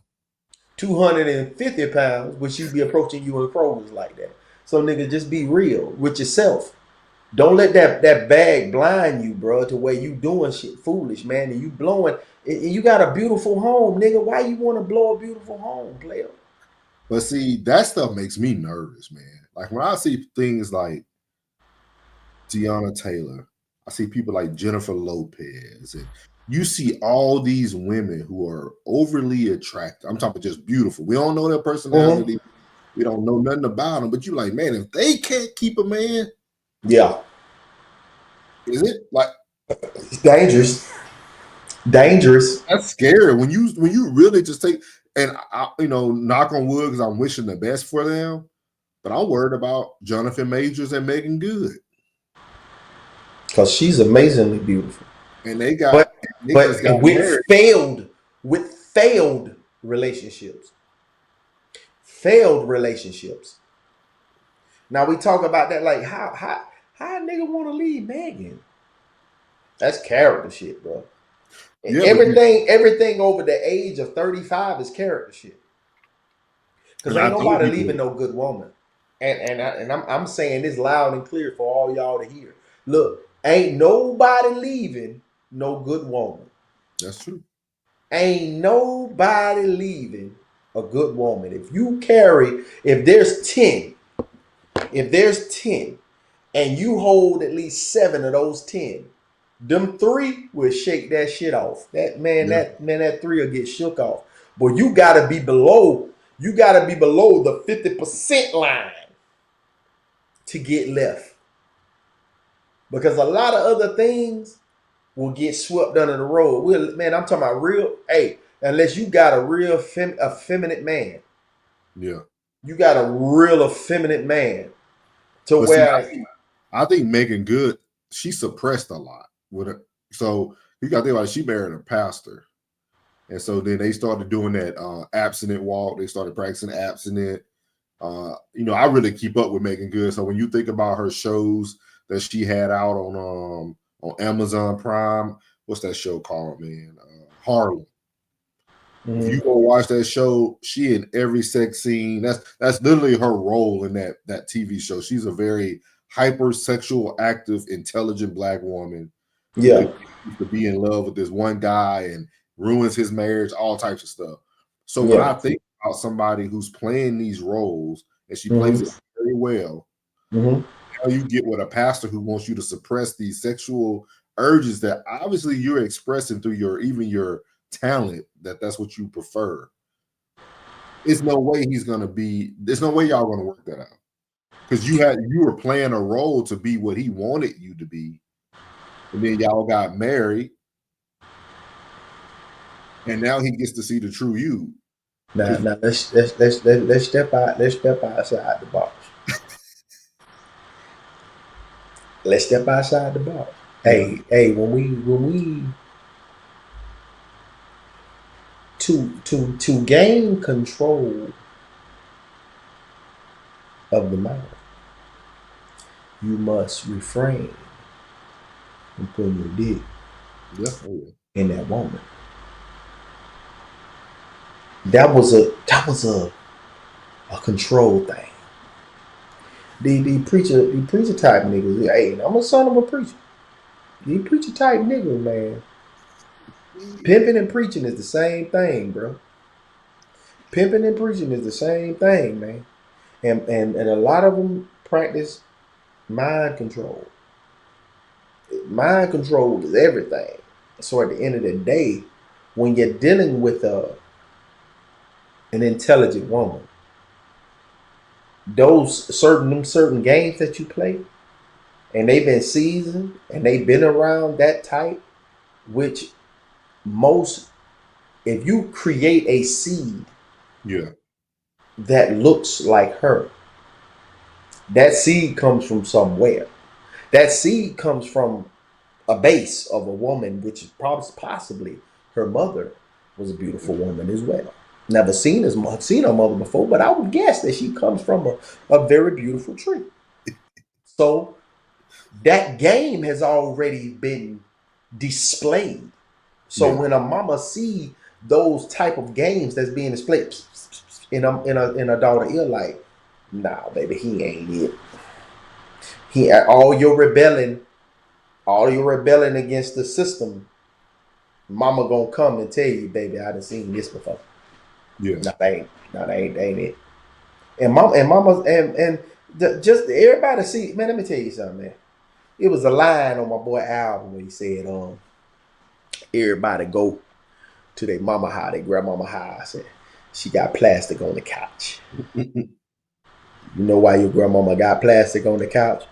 [SPEAKER 1] 250 pounds, would she be approaching you in Kroger's like that? So nigga, just be real with yourself. Don't let that bag blind you, bro, to where you doing shit foolish, man, and you blowing. And you got a beautiful home, nigga. Why you want to blow a beautiful home, player?
[SPEAKER 2] But see, that stuff makes me nervous, man. Like when I see things like Tiana Taylor. I see people like Jennifer Lopez, and you see all these women who are overly attractive. I'm talking just beautiful. We don't know their personality. We don't know nothing about them, but you like, man, if they can't keep a man,
[SPEAKER 1] Yeah,
[SPEAKER 2] is it like
[SPEAKER 1] it's dangerous. Dangerous.
[SPEAKER 2] that's scary when you really just take and knock on wood because I'm wishing the best for them, but I'm worried about Jonathan Majors and Megan Good,
[SPEAKER 1] Because she's amazingly beautiful.
[SPEAKER 2] and they
[SPEAKER 1] But
[SPEAKER 2] just got
[SPEAKER 1] with
[SPEAKER 2] married.
[SPEAKER 1] failed relationships. Failed relationships. Now we talk about that like how a nigga want to leave Megan? That's character shit, bro.
[SPEAKER 2] Yeah, but
[SPEAKER 1] Everything over the age of 35 is character shit. Because
[SPEAKER 2] and
[SPEAKER 1] ain't
[SPEAKER 2] I told
[SPEAKER 1] nobody
[SPEAKER 2] people
[SPEAKER 1] leaving no good woman. And I'm saying this loud and clear for all y'all to hear. Look, ain't nobody leaving no good woman.
[SPEAKER 2] that's true.
[SPEAKER 1] Ain't nobody leaving a good woman. If there's 10, and you hold at least 7 of those 10, them 3 will shake that shit off.
[SPEAKER 2] Yeah.
[SPEAKER 1] That 3 will get shook off. But you gotta be below the 50% line to get left. Because a lot of other things will get swept under the rug. I'm talking about real, unless you got a real effeminate man.
[SPEAKER 2] Yeah.
[SPEAKER 1] You got a real effeminate man to
[SPEAKER 2] But see,
[SPEAKER 1] where
[SPEAKER 2] I think Megan Good, she suppressed a lot with it. So you got to think about it, she married a pastor. And so then they started doing that abstinent walk. They started practicing abstinent. I really keep up with Megan Good. So when you think about her shows that she had out on Amazon Prime, what's that show called, man? Harlem. If you go watch that show, she in every sex scene. That's literally her role in that TV show. She's a very hypersexual, active, intelligent black woman who
[SPEAKER 1] yeah,
[SPEAKER 2] continues to be in love with this one guy and ruins his marriage, all types of stuff. So when
[SPEAKER 1] yeah.
[SPEAKER 2] I think about somebody who's playing these roles and she plays
[SPEAKER 1] Mm-hmm.
[SPEAKER 2] it very well,
[SPEAKER 1] Mm-hmm.
[SPEAKER 2] now you get with a pastor who wants you to suppress these sexual urges that obviously you're expressing through your talent, that's what you prefer. There's no way there's no way y'all gonna work that out. Because you were playing a role to be what he wanted you to be, and then y'all got married, and now he gets to see the true you.
[SPEAKER 1] Now let's step outside the box. Let's step outside the box.
[SPEAKER 2] Yeah,
[SPEAKER 1] When we to gain control of the mind, you must refrain from putting your dick
[SPEAKER 2] yeah, oh yeah.
[SPEAKER 1] in that woman. That was a control thing. The preacher type niggas. Hey, I'm a son of a preacher. The preacher type niggas, man. Pimping and preaching is the same thing, bro. Pimping and preaching is the same thing, man. And a lot of them practice mind control. Mind control is everything. So at the end of the day, when you're dealing with an intelligent woman, those certain games that you play, and they've been seasoned and they've been around that type, which most if you create a seed
[SPEAKER 2] Yeah,
[SPEAKER 1] that looks like her, that seed comes from somewhere. That seed comes from a base of a woman, which is probably possibly her mother was a beautiful woman as well. Never seen her mother before, but I would guess that she comes from a very beautiful tree. So that game has already been displayed. So
[SPEAKER 2] yeah.
[SPEAKER 1] when a mama see those type of games that's being displayed in a daughter ear, like, nah, baby, he ain't it. He all your rebelling against the system. Mama gonna come and tell you, baby, I done seen this before.
[SPEAKER 2] Yeah.
[SPEAKER 1] No, that ain't it. And mama and just everybody see, man. Let me tell you something, man. it was a line on my boy album where he said, everybody go to their mama house, their grandmama house, and she got plastic on the couch. You know why your grandmama got plastic on the couch?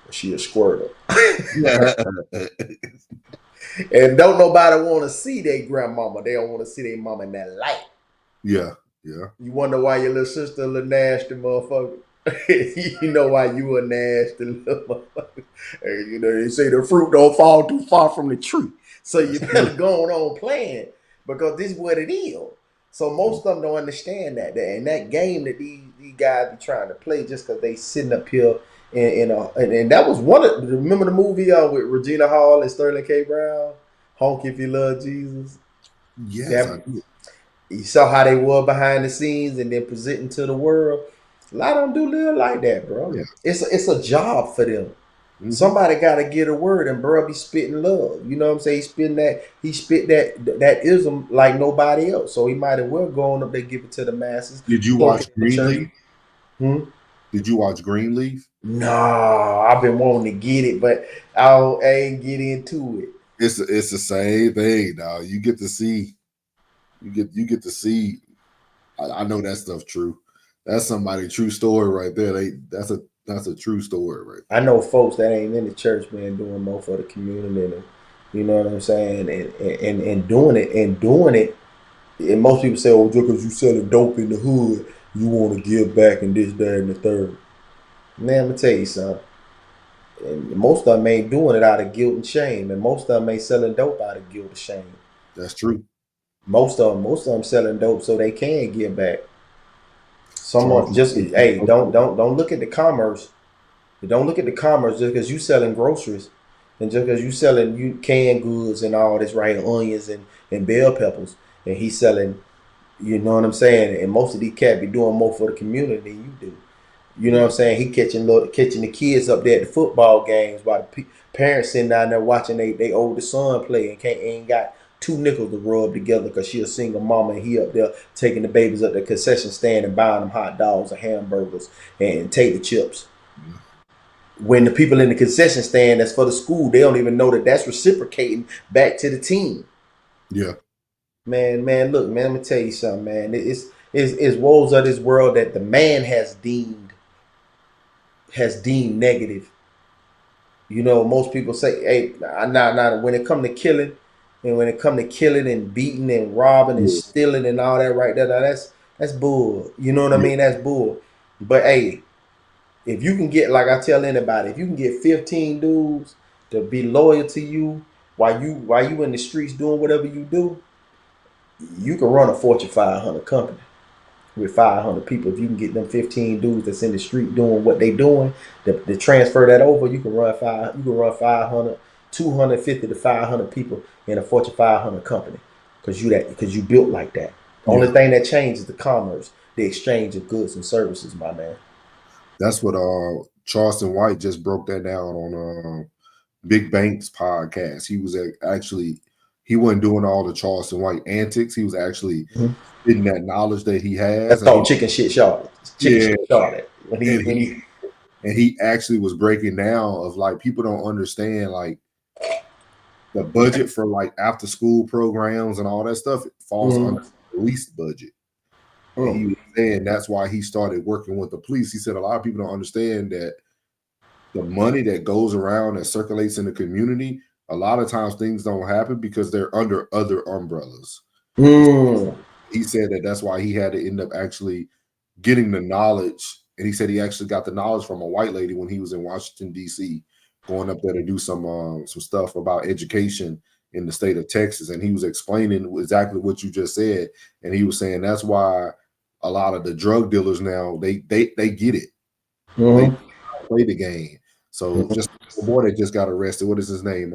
[SPEAKER 1] She a squirter. And don't nobody want to see their grandmama. They don't want to see their mama in that light.
[SPEAKER 2] Yeah.
[SPEAKER 1] You wonder why your little sister a little nasty motherfucker? You know why you a nasty little motherfucker. You know, they say the fruit don't fall too far from the tree. So you better go on playing because this is what it is. So most of them don't understand that. And that game that these guys be trying to play just because they sitting up here and that was one of, remember the movie with Regina Hall and Sterling K. Brown? Honk If You Love Jesus.
[SPEAKER 2] Yes, I did.
[SPEAKER 1] You saw how they were behind the scenes and then presenting to the world. A lot of them do live like that, bro.
[SPEAKER 2] Yeah.
[SPEAKER 1] It's a job for them. Somebody got to get a word, and bro be spitting love. You know what I'm saying? He spit that ism like nobody else. So he might as well go on up there give it to the masses.
[SPEAKER 2] Did you watch Greenleaf?
[SPEAKER 1] Did
[SPEAKER 2] you watch Greenleaf?
[SPEAKER 1] No, I've been wanting to get it, but I ain't get into it.
[SPEAKER 2] It's the same thing, dog. You get to see. You get to see. I know that stuff true. That's somebody's true story right there. That's a true story, right there.
[SPEAKER 1] I know folks that ain't in the church, man, doing more for the community, and you know what I'm saying, and doing it. And most people say, "Oh, just because you selling dope in the hood, you want to give back and this, that, and the third." Man, I'm gonna tell you something. And most of them ain't doing it out of guilt and shame, and most of them ain't selling dope out of guilt and shame.
[SPEAKER 2] That's true.
[SPEAKER 1] Most of them selling dope so they can give back. Some of them just don't look at the commerce. Don't look at the commerce just because you selling groceries, and just because you selling canned goods and all this, right? Onions and bell peppers, and he's selling. You know what I'm saying? And most of these cats be doing more for the community than you do. You know what I'm saying? He catching the kids up there at the football games while the parents sitting down there watching they oldest son play and ain't got 2 nickels to rub together because she a single mama and he up there taking the babies up the concession stand and buying them hot dogs and hamburgers and tater chips. When the people in the concession stand that's for the school, they don't even know that that's reciprocating back to the team.
[SPEAKER 2] Yeah.
[SPEAKER 1] Man, look, man, I'm gonna tell you something, man. It's woes of this world that the man has deemed negative. You know, most people say, "Hey, nah." When it come to killing, and beating and robbing and stealing and all that, right there, that's bull. You know what I mean? That's bull. But hey, if you can get, like I tell anybody, if you can get 15 dudes to be loyal to you while you in the streets doing whatever you do, you can run a Fortune 500 company with 500 people. If you can get them 15 dudes that's in the street doing what they doing, to transfer that over, you can run 500, 250 to 500 people in a Fortune 500 company because you built like that. The only thing that changes is the commerce, the exchange of goods and services, my man.
[SPEAKER 2] That's what Charleston White just broke that down on Big Bank's podcast. He was he wasn't doing all the Charleston White antics. He was actually getting that knowledge that he has.
[SPEAKER 1] That's called chicken shit Charlotte. Shit Charlotte.
[SPEAKER 2] And he actually was breaking down of like people don't understand like the budget for like after school programs and all that stuff. It falls under the police budget. And he was saying that's why he started working with the police. He said a lot of people don't understand that the money that goes around and circulates in the community, a lot of times things don't happen because they're under other umbrellas. He said that's why he had to end up actually getting the knowledge. And he said he actually got the knowledge from a white lady when he was in Washington, D.C., going up there to do some stuff about education in the state of Texas. And he was explaining exactly what you just said. And he was saying that's why a lot of the drug dealers now, they get it. They play the game. So just the boy that just got arrested, what is his name?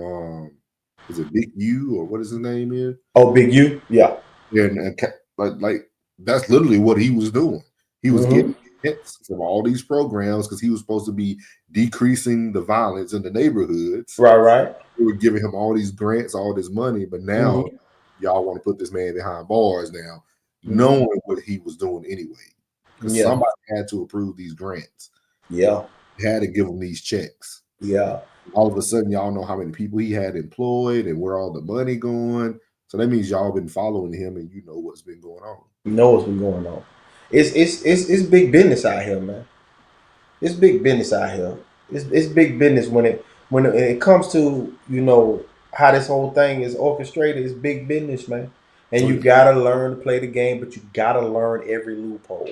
[SPEAKER 2] Is it Big U or what is his name is?
[SPEAKER 1] Oh, Big U? Yeah.
[SPEAKER 2] And like that's literally what he was doing. He was getting hits from all these programs because he was supposed to be decreasing the violence in the neighborhoods.
[SPEAKER 1] Right.
[SPEAKER 2] They were giving him all these grants, all this money, but now y'all want to put this man behind bars now, knowing what he was doing anyway. Because somebody had to approve these grants.
[SPEAKER 1] Yeah.
[SPEAKER 2] They had to give him these checks.
[SPEAKER 1] Yeah.
[SPEAKER 2] All of a sudden, y'all know how many people he had employed and where all the money going. So that means y'all been following him and you know what's been going on.
[SPEAKER 1] You know what's been going on. It's big business out here, man. It's big business out here. It's big business when it comes to, you know, how this whole thing is orchestrated. It's big business, man. And
[SPEAKER 2] Oh
[SPEAKER 1] you
[SPEAKER 2] yeah,
[SPEAKER 1] gotta learn to play the game, but you gotta learn every loophole.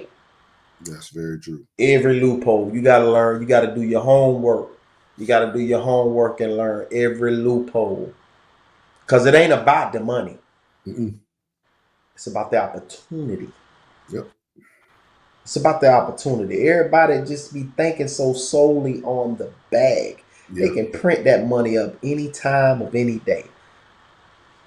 [SPEAKER 2] that's very true.
[SPEAKER 1] Every loophole. You gotta learn. You gotta do your homework. You gotta do your homework and learn every loophole. Cause it ain't about the money.
[SPEAKER 2] Mm-mm.
[SPEAKER 1] It's about the opportunity.
[SPEAKER 2] Yep.
[SPEAKER 1] It's about the opportunity. Everybody just be thinking so solely on the bag. They
[SPEAKER 2] Yeah.
[SPEAKER 1] can print that money up any time of any day.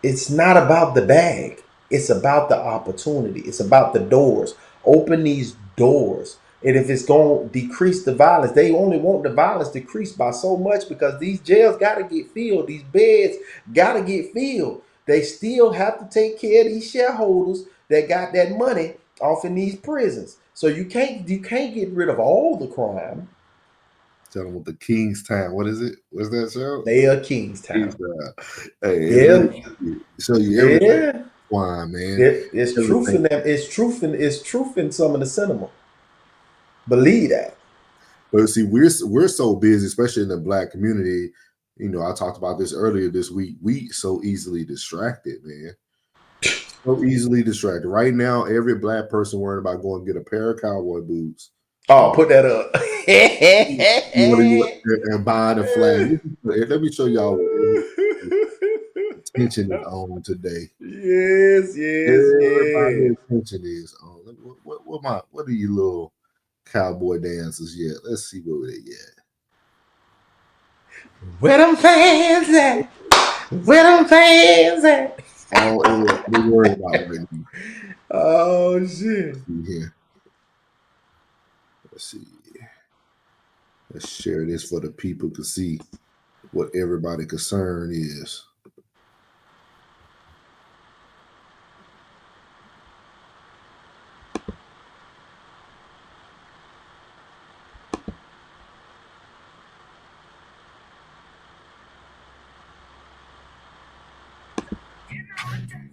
[SPEAKER 1] It's not about the bag. It's about the opportunity. It's about the doors. Open these doors. And if it's going to decrease the violence, they only want the violence decreased by so much because these jails got to get filled. These beds got to get filled. They still have to take care of these shareholders that got that money off in these prisons. So you can't get rid of all the crime.
[SPEAKER 2] Tell them what the King's Town. What is it? What's that show?
[SPEAKER 1] They are Kingstown.
[SPEAKER 2] King's Town. Hey, and let
[SPEAKER 1] Yeah,
[SPEAKER 2] me show you everything.
[SPEAKER 1] yeah.
[SPEAKER 2] Why, man?
[SPEAKER 1] It's truth
[SPEAKER 2] Everything.
[SPEAKER 1] in them. It's truth in some of the cinema. Believe that.
[SPEAKER 2] But see, we're so busy, especially in the Black community. You know, I talked about this earlier this week. We so easily distracted, man. So easily distracted. Right now, every Black person worried about going to get a pair of cowboy boots.
[SPEAKER 1] Oh, put that up.
[SPEAKER 2] You want to and buying a flag. Let me show y'all what everybody's attention is on today.
[SPEAKER 1] Yes, yes,
[SPEAKER 2] Everybody's
[SPEAKER 1] yes.
[SPEAKER 2] attention is on. What are you little cowboy dancers yet? Let's see where they at.
[SPEAKER 1] Where them fans at? Where them fans at?
[SPEAKER 2] All everybody worried about right now.
[SPEAKER 1] Oh shit.
[SPEAKER 2] Let's see here. Let's see. Let's share this for the people to see what everybody concern is.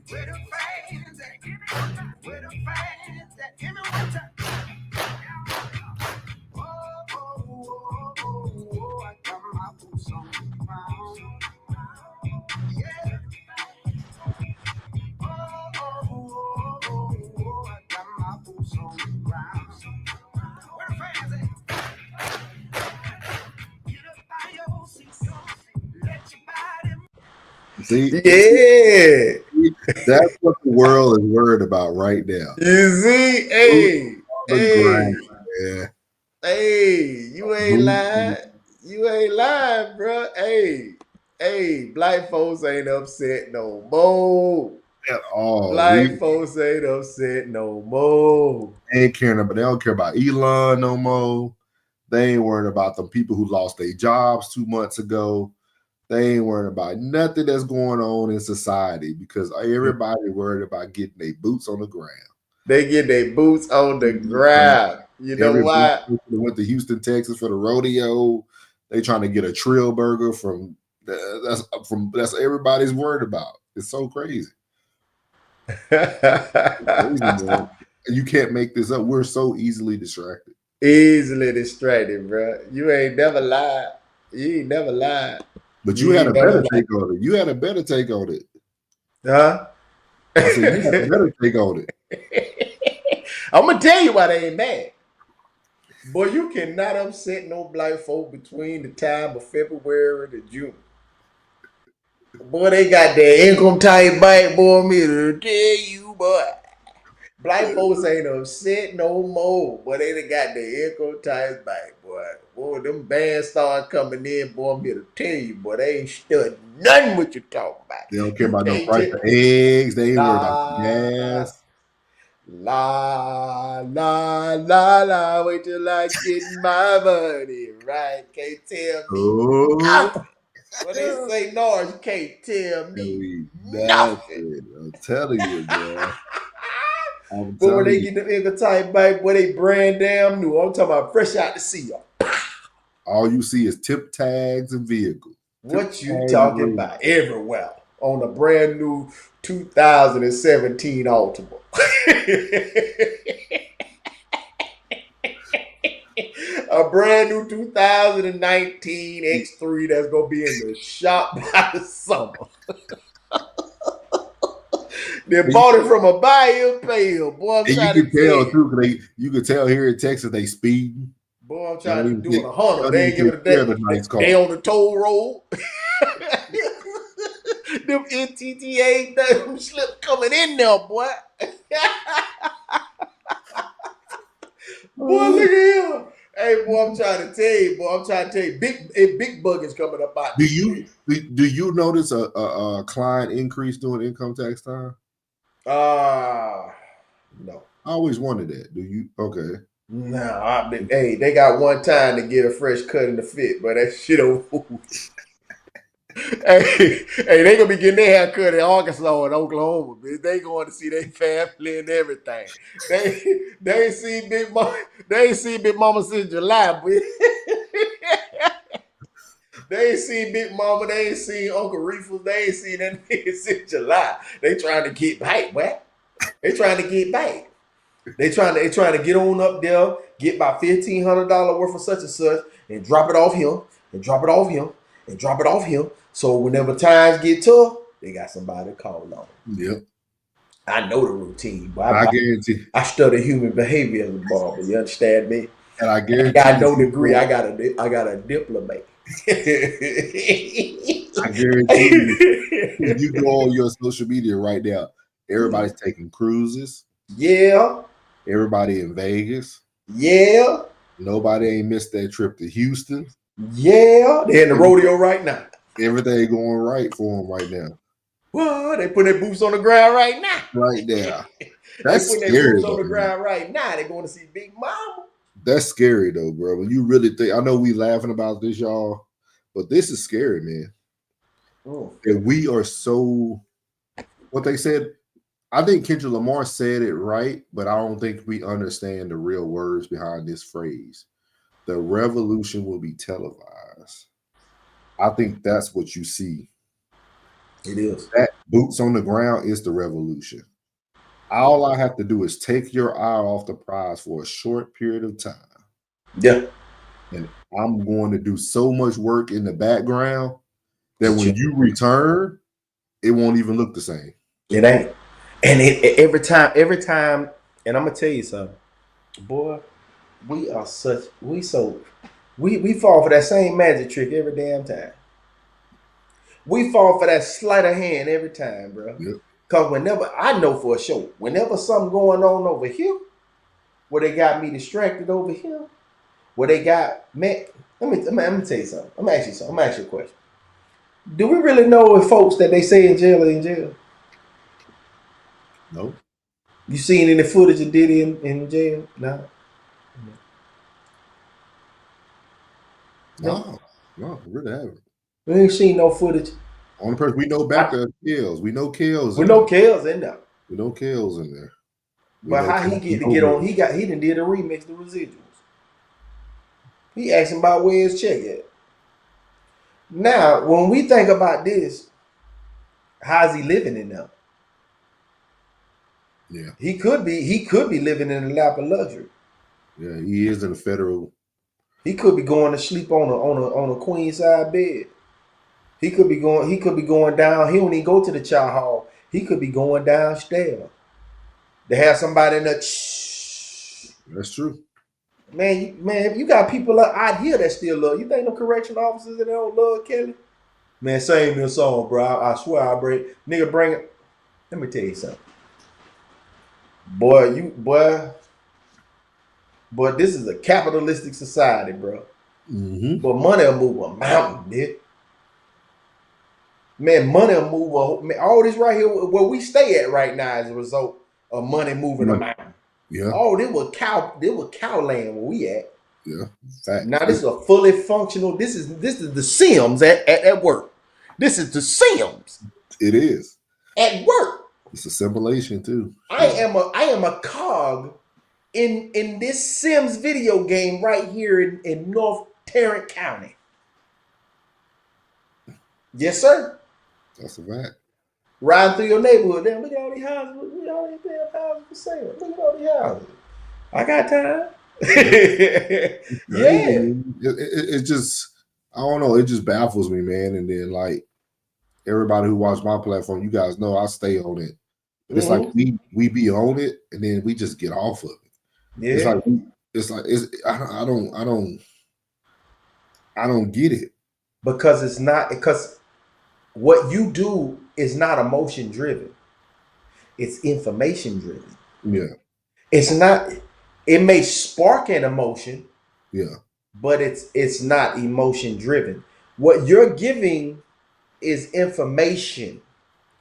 [SPEAKER 4] Where the fans at? Where the fans at? Give me one time. Oh, oh, oh, oh, oh, I got my boots on the ground. Yeah. Oh, oh, oh, oh, oh, I got my boots on the ground. Where the fans at? Get up by your seats. Let your body
[SPEAKER 2] See,
[SPEAKER 1] Yeah.
[SPEAKER 2] that's what the world is worried about right now.
[SPEAKER 1] You see?
[SPEAKER 2] Boots
[SPEAKER 1] Hey,
[SPEAKER 2] on the
[SPEAKER 1] hey,
[SPEAKER 2] ground, man.
[SPEAKER 1] hey. You ain't
[SPEAKER 2] Boots
[SPEAKER 1] lying. You ain't lying, bro. Hey. Black folks ain't upset no more.
[SPEAKER 2] at all.
[SPEAKER 1] Black folks ain't upset no more.
[SPEAKER 2] They ain't caring about. They don't care about Elon no more. They ain't worried about them people who lost their jobs 2 months ago. They ain't worried about nothing that's going on in society because everybody worried about getting their boots on the ground.
[SPEAKER 1] They get their boots on the ground. You know
[SPEAKER 2] Every Black
[SPEAKER 1] why?
[SPEAKER 2] person that went to Houston, Texas for the rodeo, they trying to get a Trill burger that's everybody's worried about. It's so crazy. Crazy, man. You can't make this up. We're so easily distracted.
[SPEAKER 1] Easily distracted, bro. You ain't never lied. You ain't never lied.
[SPEAKER 2] But you
[SPEAKER 1] You
[SPEAKER 2] had
[SPEAKER 1] ain't
[SPEAKER 2] a
[SPEAKER 1] never
[SPEAKER 2] better
[SPEAKER 1] lied.
[SPEAKER 2] take on it. You had a better take on it.
[SPEAKER 1] Huh?
[SPEAKER 2] I said you had a better take on it.
[SPEAKER 1] I'm gonna tell you why they ain't mad. Boy, you cannot upset no black folk between the time of February to June. Boy, they got their income tax back, boy. Me to tell you, boy. Black folks ain't upset no more. Boy, they done got their income tax back, boy. Boy, them bands start coming in, boy. I'm here to tell you, boy. They ain't studying nothing what you talking about.
[SPEAKER 2] They don't care
[SPEAKER 1] You
[SPEAKER 2] about no
[SPEAKER 1] can't
[SPEAKER 2] price
[SPEAKER 1] just
[SPEAKER 2] of eggs. They ain't worried about the
[SPEAKER 1] la
[SPEAKER 2] gas.
[SPEAKER 1] la. Wait till I get my money right. Can't tell me
[SPEAKER 2] Oh,
[SPEAKER 1] nothing. What they say, Norris, you can't tell
[SPEAKER 2] no,
[SPEAKER 1] me nothing.
[SPEAKER 2] nothing. I'm telling you, bro. I'm
[SPEAKER 1] But when
[SPEAKER 2] telling
[SPEAKER 1] they
[SPEAKER 2] you.
[SPEAKER 1] get them income tax back, boy, they brand damn new. I'm talking about fresh out the sea.
[SPEAKER 2] All you see is tip tags and vehicles.
[SPEAKER 1] What you talking about? Everywhere on a brand new 2017 Altima. A brand new 2019 X3 that's gonna be in the shop by the summer. They bought it from a buyer pail. Boy, I'm trying to
[SPEAKER 2] you can tell
[SPEAKER 1] tell
[SPEAKER 2] too, because you can tell here in Texas they speeding.
[SPEAKER 1] boy, I'm trying to do
[SPEAKER 2] take,
[SPEAKER 1] a Honda.
[SPEAKER 2] don't
[SPEAKER 1] They
[SPEAKER 2] even
[SPEAKER 1] ain't giving a
[SPEAKER 2] take care of
[SPEAKER 1] damn.
[SPEAKER 2] the nice car.
[SPEAKER 1] They on the toll road. Them NTTA them slip coming in there, boy. Boy, look at him. Hey, boy, I'm trying to tell you, boy. I'm trying to tell you, big buggers coming up out.
[SPEAKER 2] Do you notice a client increase during income tax time?
[SPEAKER 1] No. I
[SPEAKER 2] always wanted that. Do you? Okay.
[SPEAKER 1] No, hey, they got one time to get a fresh cut in the fit, but that shit over. hey, they gonna be getting their hair cut in Arkansas and Oklahoma, bitch. They going to see their family and everything. They ain't seen Big Mama. They ain't seen Big Mama since July, bitch. They ain't seen Big Mama. They ain't seen Uncle Reefers. They ain't seen that nigga since July. They trying to get back, what? They trying to get back. They trying to get on up there, get about $1,500 worth of such and such, and drop it off him, and drop it off him, and drop it off him. So whenever times get tough, they got somebody to call on.
[SPEAKER 2] Yep.
[SPEAKER 1] I know the routine, but
[SPEAKER 2] I guarantee.
[SPEAKER 1] I study human behavior as a barber. You understand me?
[SPEAKER 2] And I guarantee.
[SPEAKER 1] I got no degree. I got a diploma.
[SPEAKER 2] I guarantee you, if you go on your social media right now, everybody's taking cruises.
[SPEAKER 1] Yeah.
[SPEAKER 2] Everybody in Vegas.
[SPEAKER 1] Yeah.
[SPEAKER 2] Nobody ain't missed that trip to Houston.
[SPEAKER 1] Yeah. They're in the rodeo right now.
[SPEAKER 2] Everything going right for them right now.
[SPEAKER 1] Well, they put their boots on the ground right now.
[SPEAKER 2] Right now.
[SPEAKER 1] That's they put their boots on the ground right now. They're going to see Big Mama.
[SPEAKER 2] That's scary though, bro. When you really think, I know we laughing about this, y'all, but this is scary, man. And we are so, what they said, I think Kendrick Lamar said it right, but I don't think we understand the real words behind this phrase. The revolution will be televised. I think that's what you see.
[SPEAKER 1] It is.
[SPEAKER 2] That boots on the ground is the revolution. All I have to do is take your eye off the prize for a short period of time.
[SPEAKER 1] Yeah.
[SPEAKER 2] And I'm going to do so much work in the background that when you return, it won't even look the same.
[SPEAKER 1] It ain't. And every time, and I'm gonna tell you something, boy, we fall for that same magic trick every damn time. We fall for that sleight of hand every time, bro.
[SPEAKER 2] Yep.
[SPEAKER 1] Cause whenever I know for sure, whenever something going on over here, where they got me distracted over here, where they got man, let me tell you something. I'm gonna ask you a question. Do we really know if folks that they say in jail are in jail?
[SPEAKER 2] No.
[SPEAKER 1] You seen any footage of Diddy in jail? No,
[SPEAKER 2] really haven't.
[SPEAKER 1] We ain't seen no footage.
[SPEAKER 2] Only person we know back to Kills. We know Kills.
[SPEAKER 1] We know Kills in there.
[SPEAKER 2] We know Kills in there.
[SPEAKER 1] But how he get on? He done did a remix, the residuals. He asking about where his check at. Now, when we think about this, how's he living in there?
[SPEAKER 2] Yeah,
[SPEAKER 1] he could be living in the lap of luxury.
[SPEAKER 2] Yeah, he is in a federal.
[SPEAKER 1] He could be going to sleep on a queen side bed. He could be going down. He don't even go to the chow hall. He could be going downstairs. They have somebody in the.
[SPEAKER 2] That's true.
[SPEAKER 1] Man, you got people out here that still love. You think no correctional officers that don't love Kelly? Man, sing this song, bro. I swear I'll bring it. Let me tell you something. Boy, this is a capitalistic society, bro.
[SPEAKER 2] Mm-hmm.
[SPEAKER 1] But money will move a mountain, dude. Man, money will move all this right here where we stay at right now as a result of money moving a mountain.
[SPEAKER 2] Yeah.
[SPEAKER 1] Oh, there was cow land where we at.
[SPEAKER 2] Yeah. Fact.
[SPEAKER 1] Now this is a fully functional. This is the Sims at work. This is the Sims.
[SPEAKER 2] It is.
[SPEAKER 1] At work.
[SPEAKER 2] It's assimilation too.
[SPEAKER 1] I am a cog in this Sims video game right here in North Tarrant County. Yes, sir.
[SPEAKER 2] That's a fact.
[SPEAKER 1] Riding through your neighborhood. Damn, look at all these houses. Look at all these damn houses for sale. Look at all these houses. I got time.
[SPEAKER 2] Crazy,
[SPEAKER 1] Yeah.
[SPEAKER 2] man. It just, I don't know. It just baffles me, man. And then like everybody who watch my platform, you guys know I stay on it. But it's like we be on it and then we just get off of it.
[SPEAKER 1] Yeah.
[SPEAKER 2] I don't get it.
[SPEAKER 1] Because it's not, because what you do is not emotion driven. It's information driven.
[SPEAKER 2] Yeah.
[SPEAKER 1] It's not, it may spark an emotion,
[SPEAKER 2] Yeah.
[SPEAKER 1] but it's not emotion driven. What you're giving is information.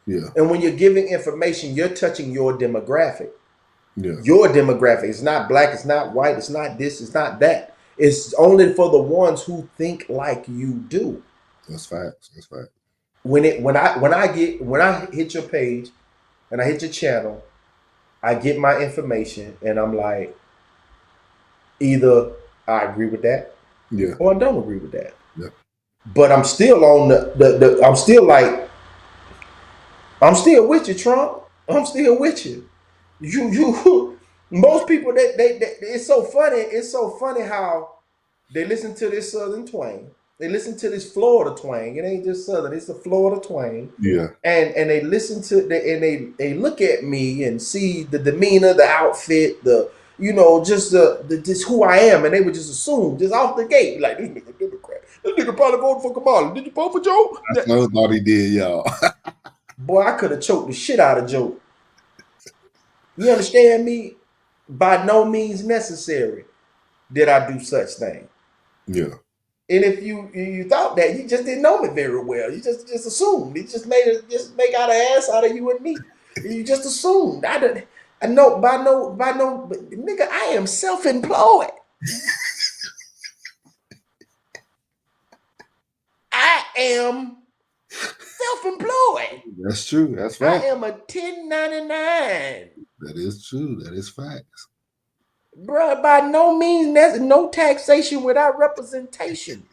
[SPEAKER 2] Yeah.
[SPEAKER 1] And when you're giving information, you're touching your demographic.
[SPEAKER 2] Yeah.
[SPEAKER 1] Your demographic. It's not black, it's not white, it's not this, it's not that. It's only for the ones who think like you do.
[SPEAKER 2] That's facts. That's fact.
[SPEAKER 1] When I hit your page and I hit your channel, I get my information and I'm like, either I agree with that,
[SPEAKER 2] Yeah.
[SPEAKER 1] or I don't agree with that.
[SPEAKER 2] Yeah.
[SPEAKER 1] But I'm still on the I'm still like, I'm still with you, Trump. I'm still with you. You most people they it's so funny. It's so funny how they listen to this Southern twang. They listen to this Florida twang. It ain't just Southern. It's the Florida twang.
[SPEAKER 2] Yeah.
[SPEAKER 1] And they listen to they look at me and see the demeanor, the outfit, the just the just who I am, and they would just assume just off the gate like this nigga Democrat. This nigga probably voted for Kamala. Did you vote for Joe?
[SPEAKER 2] That's what I thought he did, y'all.
[SPEAKER 1] Boy, I could have choked the shit out of Joe. You understand me? By no means necessary did I do such thing.
[SPEAKER 2] Yeah.
[SPEAKER 1] And if you thought that, you just didn't know me very well. You just assumed. You just make out an ass out of you and me. You just assumed. I know by no, but nigga, I am self-employed. I am self-employed.
[SPEAKER 2] That's true. That's
[SPEAKER 1] I
[SPEAKER 2] fact.
[SPEAKER 1] am a 1099.
[SPEAKER 2] That is true. That is facts.
[SPEAKER 1] Bruh, by no means, there's no taxation without representation.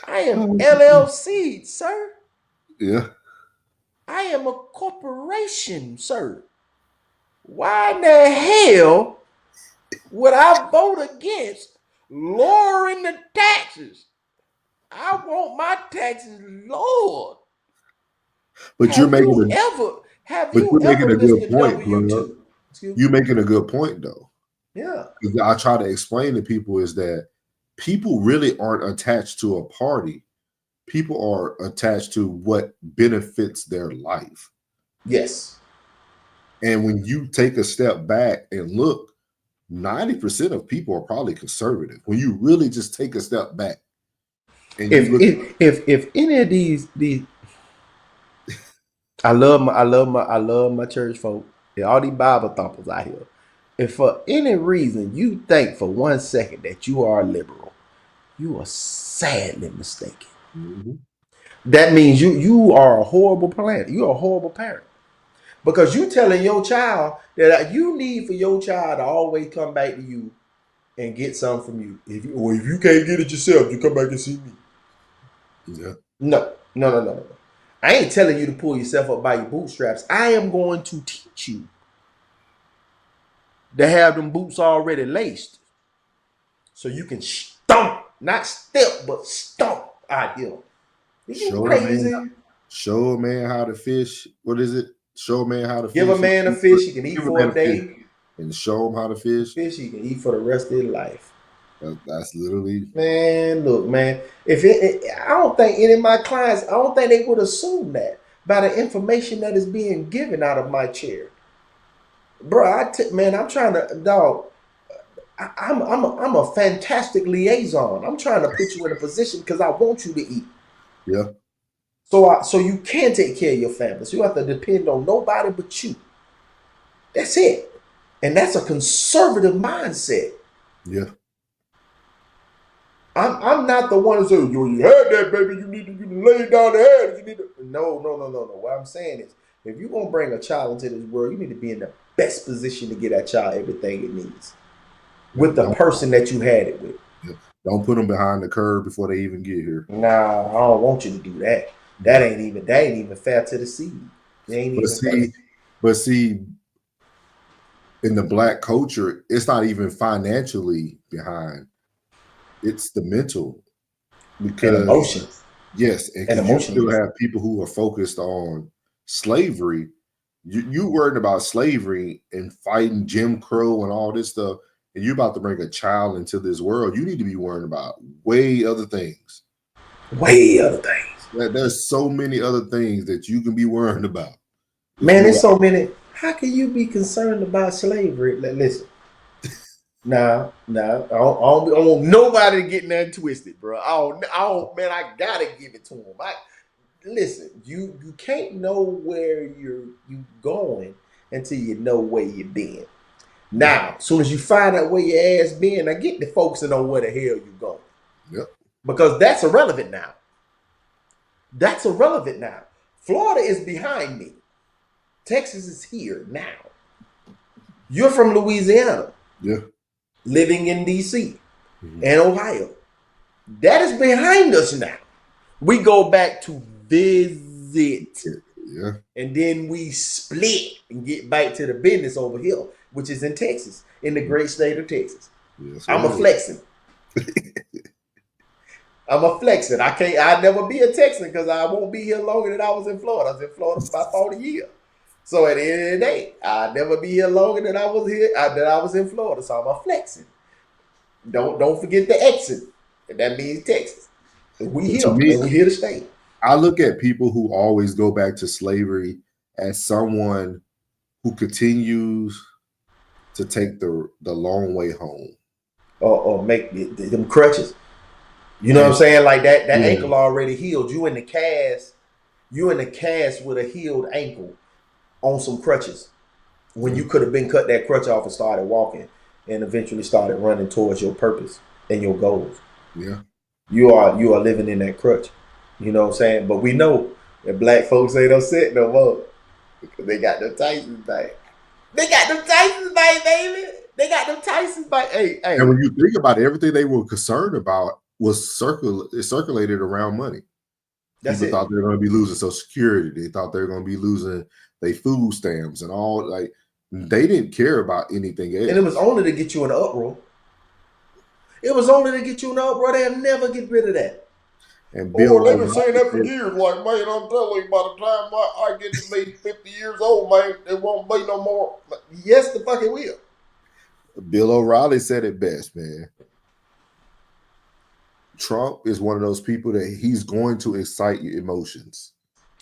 [SPEAKER 1] I am LLC, sir.
[SPEAKER 2] Yeah.
[SPEAKER 1] I am a corporation, sir. Why in the hell would I vote against lowering the taxes? I want my taxes lowered.
[SPEAKER 2] But you're making a good point,
[SPEAKER 1] W2?
[SPEAKER 2] You're making a good point though.
[SPEAKER 1] Yeah.
[SPEAKER 2] I try to explain to people is that people really aren't attached to a party. People are attached to what benefits their life.
[SPEAKER 1] Yes.
[SPEAKER 2] And when you take a step back and look, 90% of people are probably conservative. When you really just take a step back. And
[SPEAKER 1] if any of these I love my church folk. All these Bible thumpers out here. If for any reason you think for 1 second that you are liberal, you are sadly mistaken.
[SPEAKER 2] Mm-hmm.
[SPEAKER 1] That means you are a horrible parent. You are a horrible parent. Because you telling your child that you need for your child to always come back to you and get something from you. If you can't get it yourself, you come back and see me.
[SPEAKER 2] Yeah.
[SPEAKER 1] No. I ain't telling you to pull yourself up by your bootstraps. I am going to teach you to have them boots already laced so you can stomp, not step, but stomp out here.
[SPEAKER 2] Show a man how to fish. What is it? Show a man how to
[SPEAKER 1] give
[SPEAKER 2] fish.
[SPEAKER 1] a man a fish he can eat for a day.
[SPEAKER 2] And show him how to fish.
[SPEAKER 1] Fish he can eat for the rest of his life.
[SPEAKER 2] That's literally.
[SPEAKER 1] Man, look, man. I don't think any of my clients, I don't think they would assume that by the information that is being given out of my chair. Bro, I'm trying to, dog. I'm a fantastic liaison. I'm trying to put you in a position because I want you to eat.
[SPEAKER 2] Yeah.
[SPEAKER 1] So you can take care of your family. So you have to depend on nobody but you. That's it. And that's a conservative mindset.
[SPEAKER 2] Yeah.
[SPEAKER 1] I'm not the one who says, you had that, baby. You need to lay down the head. You need to. No. What I'm saying is, if you're gonna bring a child into this world, you need to be in the best position to get that child everything it needs. with the person that you had it with.
[SPEAKER 2] Don't put them behind the curve before they even get here.
[SPEAKER 1] Nah, I don't want you to do that. That ain't even fair to the seed. They ain't
[SPEAKER 2] But
[SPEAKER 1] even fair.
[SPEAKER 2] but see, in the Black culture, it's not even financially behind. It's the mental. Because
[SPEAKER 1] And emotions.
[SPEAKER 2] yes, and because you still have people who are focused on slavery. You worried about slavery and fighting Jim Crow and all this stuff, and you're about to bring a child into this world. You need to be worrying about way other things.
[SPEAKER 1] Way other things.
[SPEAKER 2] There's so many other things that you can be worrying about.
[SPEAKER 1] Man, there's so many. How can you be concerned about slavery? Listen. Nah, I don't want nobody getting that twisted, bro. Man, I gotta give it to him. Listen, you can't know where you going until you know where you've been. Now, as soon as you find out where your ass been, I get the focusing on where the hell you going.
[SPEAKER 2] Yep.
[SPEAKER 1] Because that's irrelevant now. That's irrelevant now. Florida is behind me. Texas is here now. You're from Louisiana.
[SPEAKER 2] Yeah.
[SPEAKER 1] Living in DC and Ohio. That is behind us now. We go back to visit.
[SPEAKER 2] Yeah.
[SPEAKER 1] And then we split and get back to the business over here, which is in Texas, in the great state of Texas.
[SPEAKER 2] Yes,
[SPEAKER 1] I'm a flexing. I'm a flexing. I'll never be a Texan because I won't be here longer than I was in Florida. I was in Florida for about 40 years. So at the end of the day, I'll never be here longer than I was here, than I was in Florida. So I'm a flexing. Don't forget the exit. And that means Texas. We here. We here to stay.
[SPEAKER 2] I look at people who always go back to slavery as someone who continues to take the long way home.
[SPEAKER 1] Or make them crutches. You know what I'm saying? Like that ankle already healed. You in the cast with a healed ankle on some crutches. When you could have been cut that crutch off and started walking and eventually started running towards your purpose and your goals.
[SPEAKER 2] Yeah.
[SPEAKER 1] You are living in that crutch. You know what I'm saying? But we know that black folks ain't upset no more because they got them Tysons back. They got them Tysons back, baby. They got them Tysons back. Hey.
[SPEAKER 2] And when you think about it, everything they were concerned about was circulated around money. People thought they were going to be losing Social Security. They thought they were going to be losing their food stamps and all. Like, they didn't care about anything else.
[SPEAKER 1] And it was only to get you in an uproar. They'll never get rid of that.
[SPEAKER 2] And Bill,
[SPEAKER 1] they've been saying that for years. Like, man, I'm telling you, by the time I get to be 50 years old, man, there won't be no more. Yes, the fuck it will.
[SPEAKER 2] Bill O'Reilly said it best, man. Trump is one of those people that he's going to excite your emotions.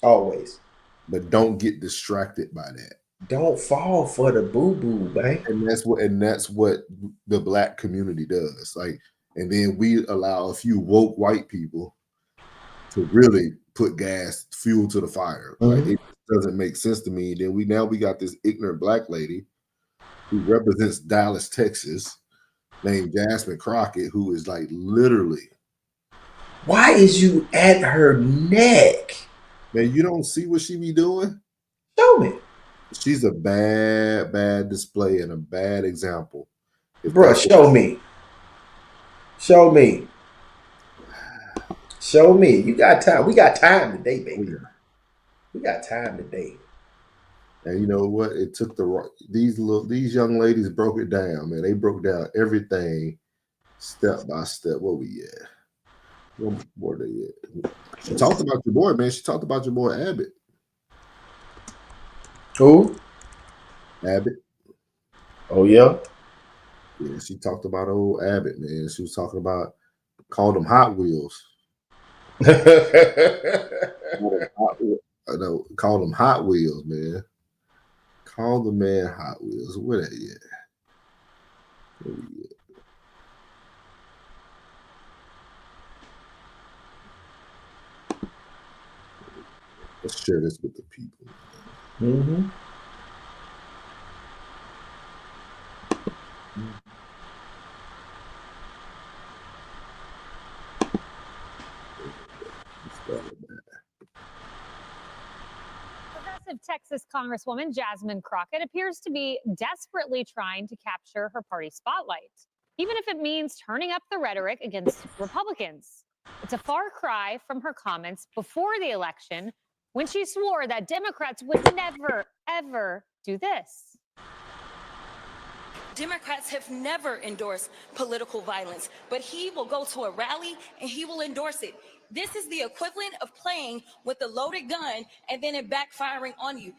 [SPEAKER 1] Always.
[SPEAKER 2] But don't get distracted by that.
[SPEAKER 1] Don't fall for the boo-boo, man.
[SPEAKER 2] And that's what the black community does. Like, and then we allow a few woke white people to really put fuel to the fire. Like, it doesn't make sense to me. Then we got this ignorant black lady who represents Dallas, Texas, named Jasmine Crockett, who is like literally.
[SPEAKER 1] Why is you at her neck?
[SPEAKER 2] Man, you don't see what she be doing?
[SPEAKER 1] Show me.
[SPEAKER 2] She's a bad display and a bad example.
[SPEAKER 1] Bro, show me. Show me. Show me. You got time. We got time today, baby. We got time today.
[SPEAKER 2] And you know what? It took these young ladies broke it down, man. They broke down everything step by step. What we at? What more they at? She talked about your boy, man. She talked about your boy Abbott.
[SPEAKER 1] Who?
[SPEAKER 2] Abbott.
[SPEAKER 1] Oh yeah.
[SPEAKER 2] Yeah, she talked about old Abbott, man. She was talking about called them Hot Wheels. Call them Hot Wheels, man. Call the man Hot Wheels. Where that yet? Where we at? Let's share this with the people.
[SPEAKER 1] Mm-hmm.
[SPEAKER 5] Progressive Texas Congresswoman Jasmine Crockett appears to be desperately trying to capture her party spotlight. even if it means turning up the rhetoric against Republicans. It's a far cry from her comments before the election when she swore that Democrats would never, ever do this.
[SPEAKER 6] Democrats have never endorsed political violence, but he will go to a rally and he will endorse it. This is the equivalent of playing with a loaded gun and then it backfiring on you.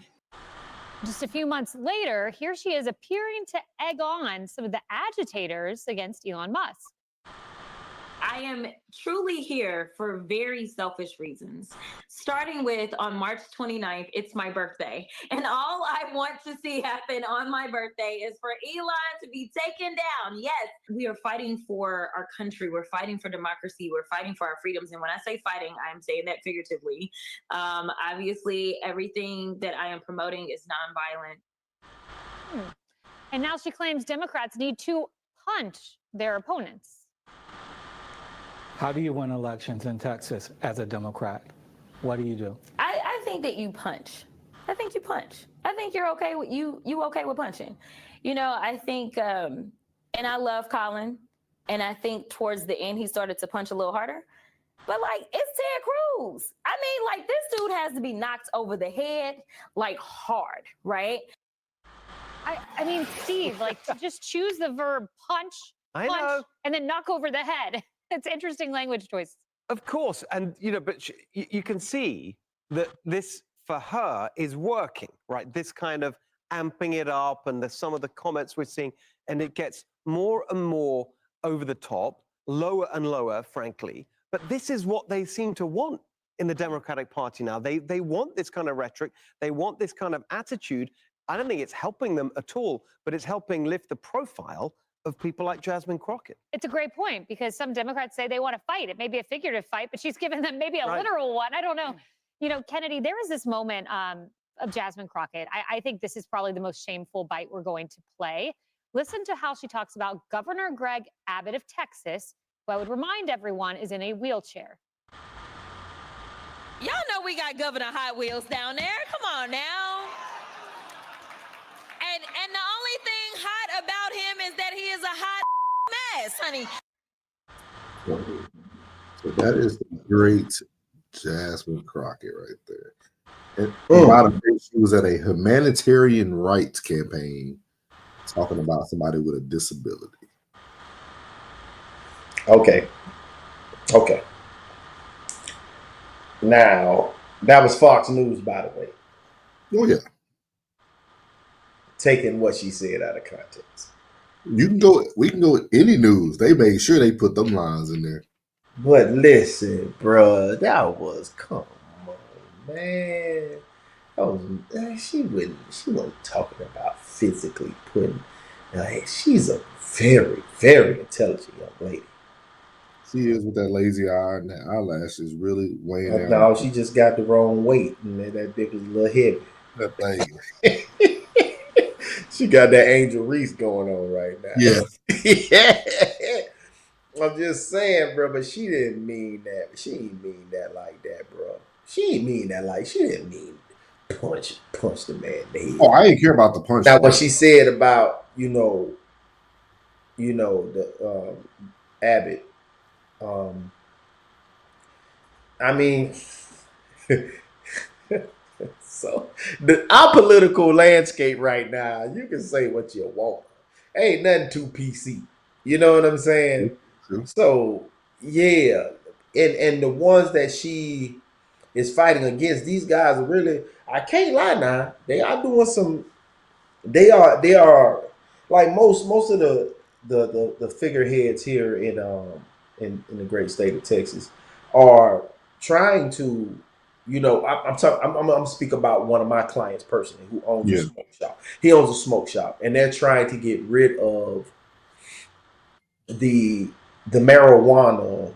[SPEAKER 5] Just a few months later, here she is appearing to egg on some of the agitators against Elon Musk.
[SPEAKER 7] I am truly here for very selfish reasons. Starting with on March 29th, it's my birthday. And all I want to see happen on my birthday is for Elon to be taken down. Yes, we are fighting for our country. We're fighting for democracy. We're fighting for our freedoms. And when I say fighting, I'm saying that figuratively. Obviously, everything that I am promoting is nonviolent.
[SPEAKER 5] And now she claims Democrats need to punch their opponents.
[SPEAKER 8] How do you win elections in Texas as a Democrat? What do you do?
[SPEAKER 7] I think that you punch. I think you punch. I think you're okay with you okay with punching. You know, I think and I love Colin, and I think towards the end he started to punch a little harder. But like, it's Ted Cruz. I mean, like, this dude has to be knocked over the head like hard, right?
[SPEAKER 5] I mean, Steve, like, to just choose the verb punch, and then knock over the head. It's interesting language choice.
[SPEAKER 9] Of course, and you know, but you can see that this for her is working, right? This kind of amping it up, and some of the comments we're seeing, and it gets more and more over the top, lower and lower, frankly. But this is what they seem to want in the Democratic Party now. They want this kind of rhetoric. They want this kind of attitude. I don't think it's helping them at all, but it's helping lift the profile of people like Jasmine Crockett.
[SPEAKER 5] It's a great point, because some Democrats say they want to fight. It may be a figurative fight, but she's given them maybe a literal one. I don't know. You know, Kennedy, there is this moment of Jasmine Crockett. I think this is probably the most shameful bite we're going to play. Listen to how she talks about Governor Greg Abbott of Texas, who I would remind everyone is in a wheelchair.
[SPEAKER 6] Y'all know we got Governor Hot Wheels down there. Come on now. And the only thing hot about him is that he is a hot mess, honey.
[SPEAKER 2] So that is the great Jasmine Crockett right there. And by the way, she was at a humanitarian rights campaign talking about somebody with a disability.
[SPEAKER 1] Okay. Now, that was Fox News, by the way.
[SPEAKER 2] Oh, yeah.
[SPEAKER 1] Taking what she said out of context.
[SPEAKER 2] We can go with any news. They made sure they put them lines in there.
[SPEAKER 1] But listen, bruh, that was, come on, man. She wasn't talking about physically putting, she's a very, very intelligent young lady.
[SPEAKER 2] She is, with that lazy eye and that eyelashes really weighing down.
[SPEAKER 1] No, she just got the wrong weight, and that dick was a little heavy.
[SPEAKER 2] That thing.
[SPEAKER 1] She got that Angel Reese going on right now.
[SPEAKER 2] Yeah.
[SPEAKER 1] I'm just saying, bro, but she didn't mean that. She didn't mean that like that, bro. She didn't mean that like, she didn't mean punch the man in the head.
[SPEAKER 2] Oh, I didn't care about the punch.
[SPEAKER 1] Now, what she said about, the Abbott, I mean, so our political landscape right now, you can say what you want. Ain't nothing too PC. You know what I'm saying?
[SPEAKER 2] True. So
[SPEAKER 1] yeah, and the ones that she is fighting against, these guys are really, I can't lie now, they are doing some. They are like most of the figureheads here in the great state of Texas are trying to, I'm gonna speak about one of my clients personally who owns a smoke shop. He owns a smoke shop, and they're trying to get rid of the marijuana.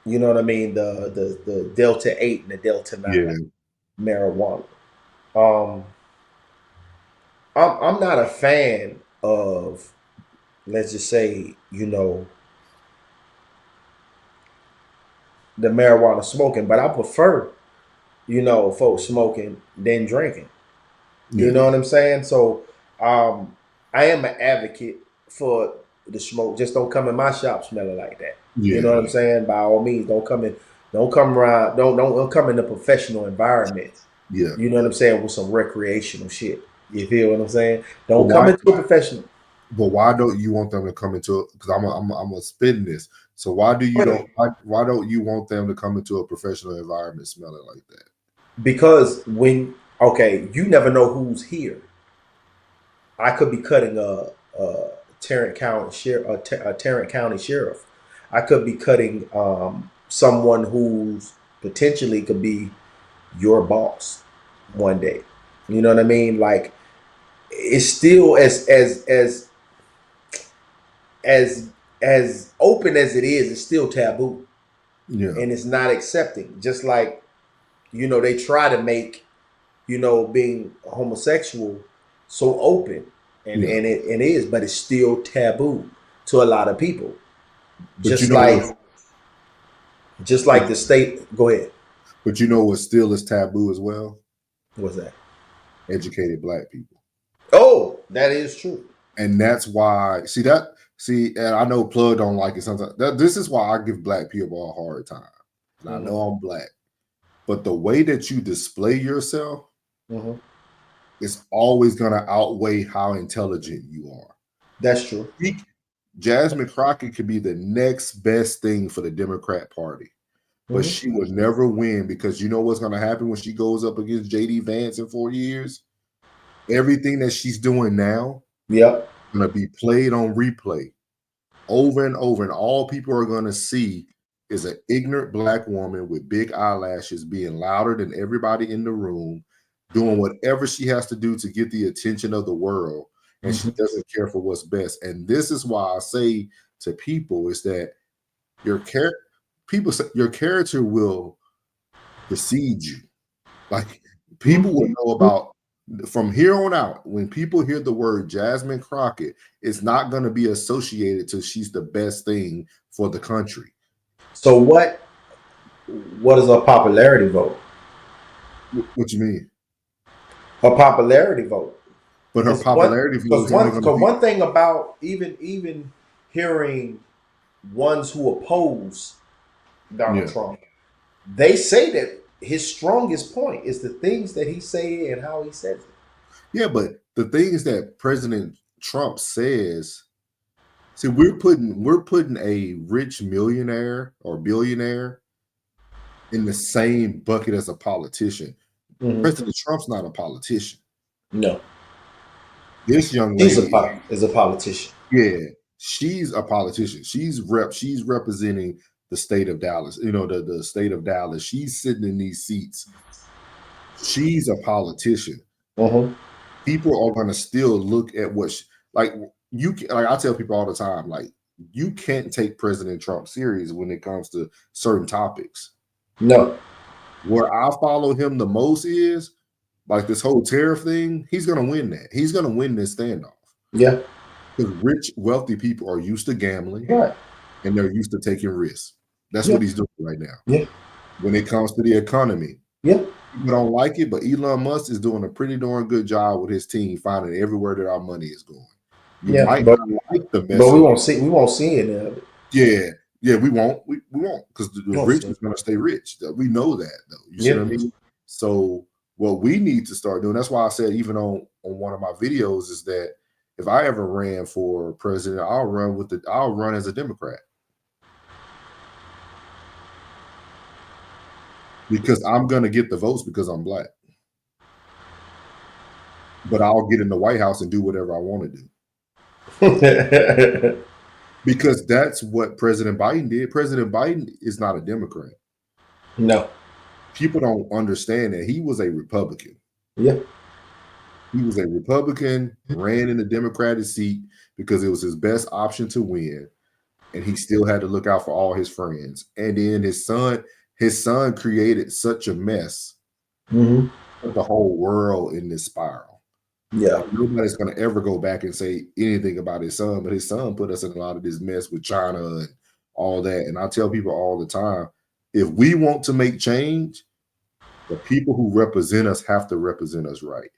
[SPEAKER 1] You know what I mean? The Delta 8 and the Delta 9 marijuana. I'm not a fan of, let's just say, the marijuana smoking, but I prefer, folks smoking than drinking. You know what I'm saying? So I am an advocate for the smoke. Just don't come in my shop smelling like that.
[SPEAKER 2] Yeah.
[SPEAKER 1] You know what I'm saying? By all means, don't come around. Don't come in a professional environment.
[SPEAKER 2] Yeah.
[SPEAKER 1] You know what I'm saying, with some recreational shit. You feel what I'm saying? Don't
[SPEAKER 2] But
[SPEAKER 1] come
[SPEAKER 2] why-
[SPEAKER 1] into a professional.
[SPEAKER 2] But why don't you want them to come into it? Because I'm gonna spin this. So why don't you want them to come into a professional environment smelling like that?
[SPEAKER 1] Because you never know who's here. I could be cutting a Tarrant County sheriff. I could be cutting someone who's potentially could be your boss one day. You know what I mean? Like, it's still as open as it is, it's still taboo.
[SPEAKER 2] Yeah.
[SPEAKER 1] And it's not accepting. Just like, they try to make, being homosexual so open. And
[SPEAKER 2] Yeah.
[SPEAKER 1] and it is, but it's still taboo to a lot of people.
[SPEAKER 2] But
[SPEAKER 1] Just
[SPEAKER 2] you know
[SPEAKER 1] like
[SPEAKER 2] what-
[SPEAKER 1] just like the state. Go ahead.
[SPEAKER 2] But you know what still is taboo as well?
[SPEAKER 1] What's that?
[SPEAKER 2] Educated Black people.
[SPEAKER 1] Oh, that is true.
[SPEAKER 2] And that's why and I know Plug don't like it sometimes. This is why I give Black people a hard time. And I know I'm Black. But the way that you display yourself is always gonna outweigh how intelligent you are.
[SPEAKER 1] That's true.
[SPEAKER 2] Jasmine Crockett could be the next best thing for the Democrat Party. But she will never win, because you know what's going to happen when she goes up against JD Vance in 4 years? Everything that she's doing now going to be played on replay over and over, and all people are going to see is an ignorant Black woman with big eyelashes being louder than everybody in the room, doing whatever she has to do to get the attention of the world, and she doesn't care for what's best. And this is why I say to people is that your character will precede you. Like, people will know about, from here on out, when people hear the word Jasmine Crockett, it's not going to be associated to she's the best thing for the country.
[SPEAKER 1] So what is a popularity vote?
[SPEAKER 2] What you mean?
[SPEAKER 1] A popularity vote.
[SPEAKER 2] But her popularity vote is only going to be
[SPEAKER 1] one thing about even hearing ones who oppose Donald Trump, they say that his strongest point is the things that he say and how he says it.
[SPEAKER 2] Yeah, but the things that President Trump says, see, we're putting a rich millionaire or billionaire in the same bucket as a politician. President Trump's not a politician.
[SPEAKER 1] No.
[SPEAKER 2] This young lady
[SPEAKER 1] is a politician.
[SPEAKER 2] Yeah, she's a politician. She's representing the state of Dallas. The state of Dallas. She's sitting in these seats. She's a politician. People are going to still look at what I tell people all the time, like, you can't take President Trump serious when it comes to certain topics.
[SPEAKER 1] No.
[SPEAKER 2] Where I follow him the most is like this whole tariff thing. He's going to win that. He's going to win this standoff.
[SPEAKER 1] Yeah.
[SPEAKER 2] Because rich, wealthy people are used to gambling,
[SPEAKER 1] right,
[SPEAKER 2] and they're used to taking risks. That's what he's doing right now.
[SPEAKER 1] Yeah.
[SPEAKER 2] When it comes to the economy,
[SPEAKER 1] yeah,
[SPEAKER 2] people don't like it, but Elon Musk is doing a pretty darn good job with his team finding everywhere that our money is going. You might not like the message,
[SPEAKER 1] but we won't see any of it.
[SPEAKER 2] Yeah, we won't because the rich is going to stay rich. We know that, though. You see what I mean? So what we need to start doing, that's why I said even on one of my videos, is that if I ever ran for president, I'll run as a Democrat. Because I'm going to get the votes because I'm Black. But I'll get in the White House and do whatever I want to do. Because that's what President Biden did. President Biden is not a Democrat.
[SPEAKER 1] No.
[SPEAKER 2] People don't understand that he was a Republican.
[SPEAKER 1] Yeah.
[SPEAKER 2] He was a Republican, ran in the Democratic seat because it was his best option to win. And he still had to look out for all his friends. And then his son created such a mess. Put the whole world in this spiral.
[SPEAKER 1] Yeah.
[SPEAKER 2] Like, nobody's going to ever go back and say anything about his son, but his son put us in a lot of this mess with China and all that. And I tell people all the time, if we want to make change, the people who represent us have to represent us right.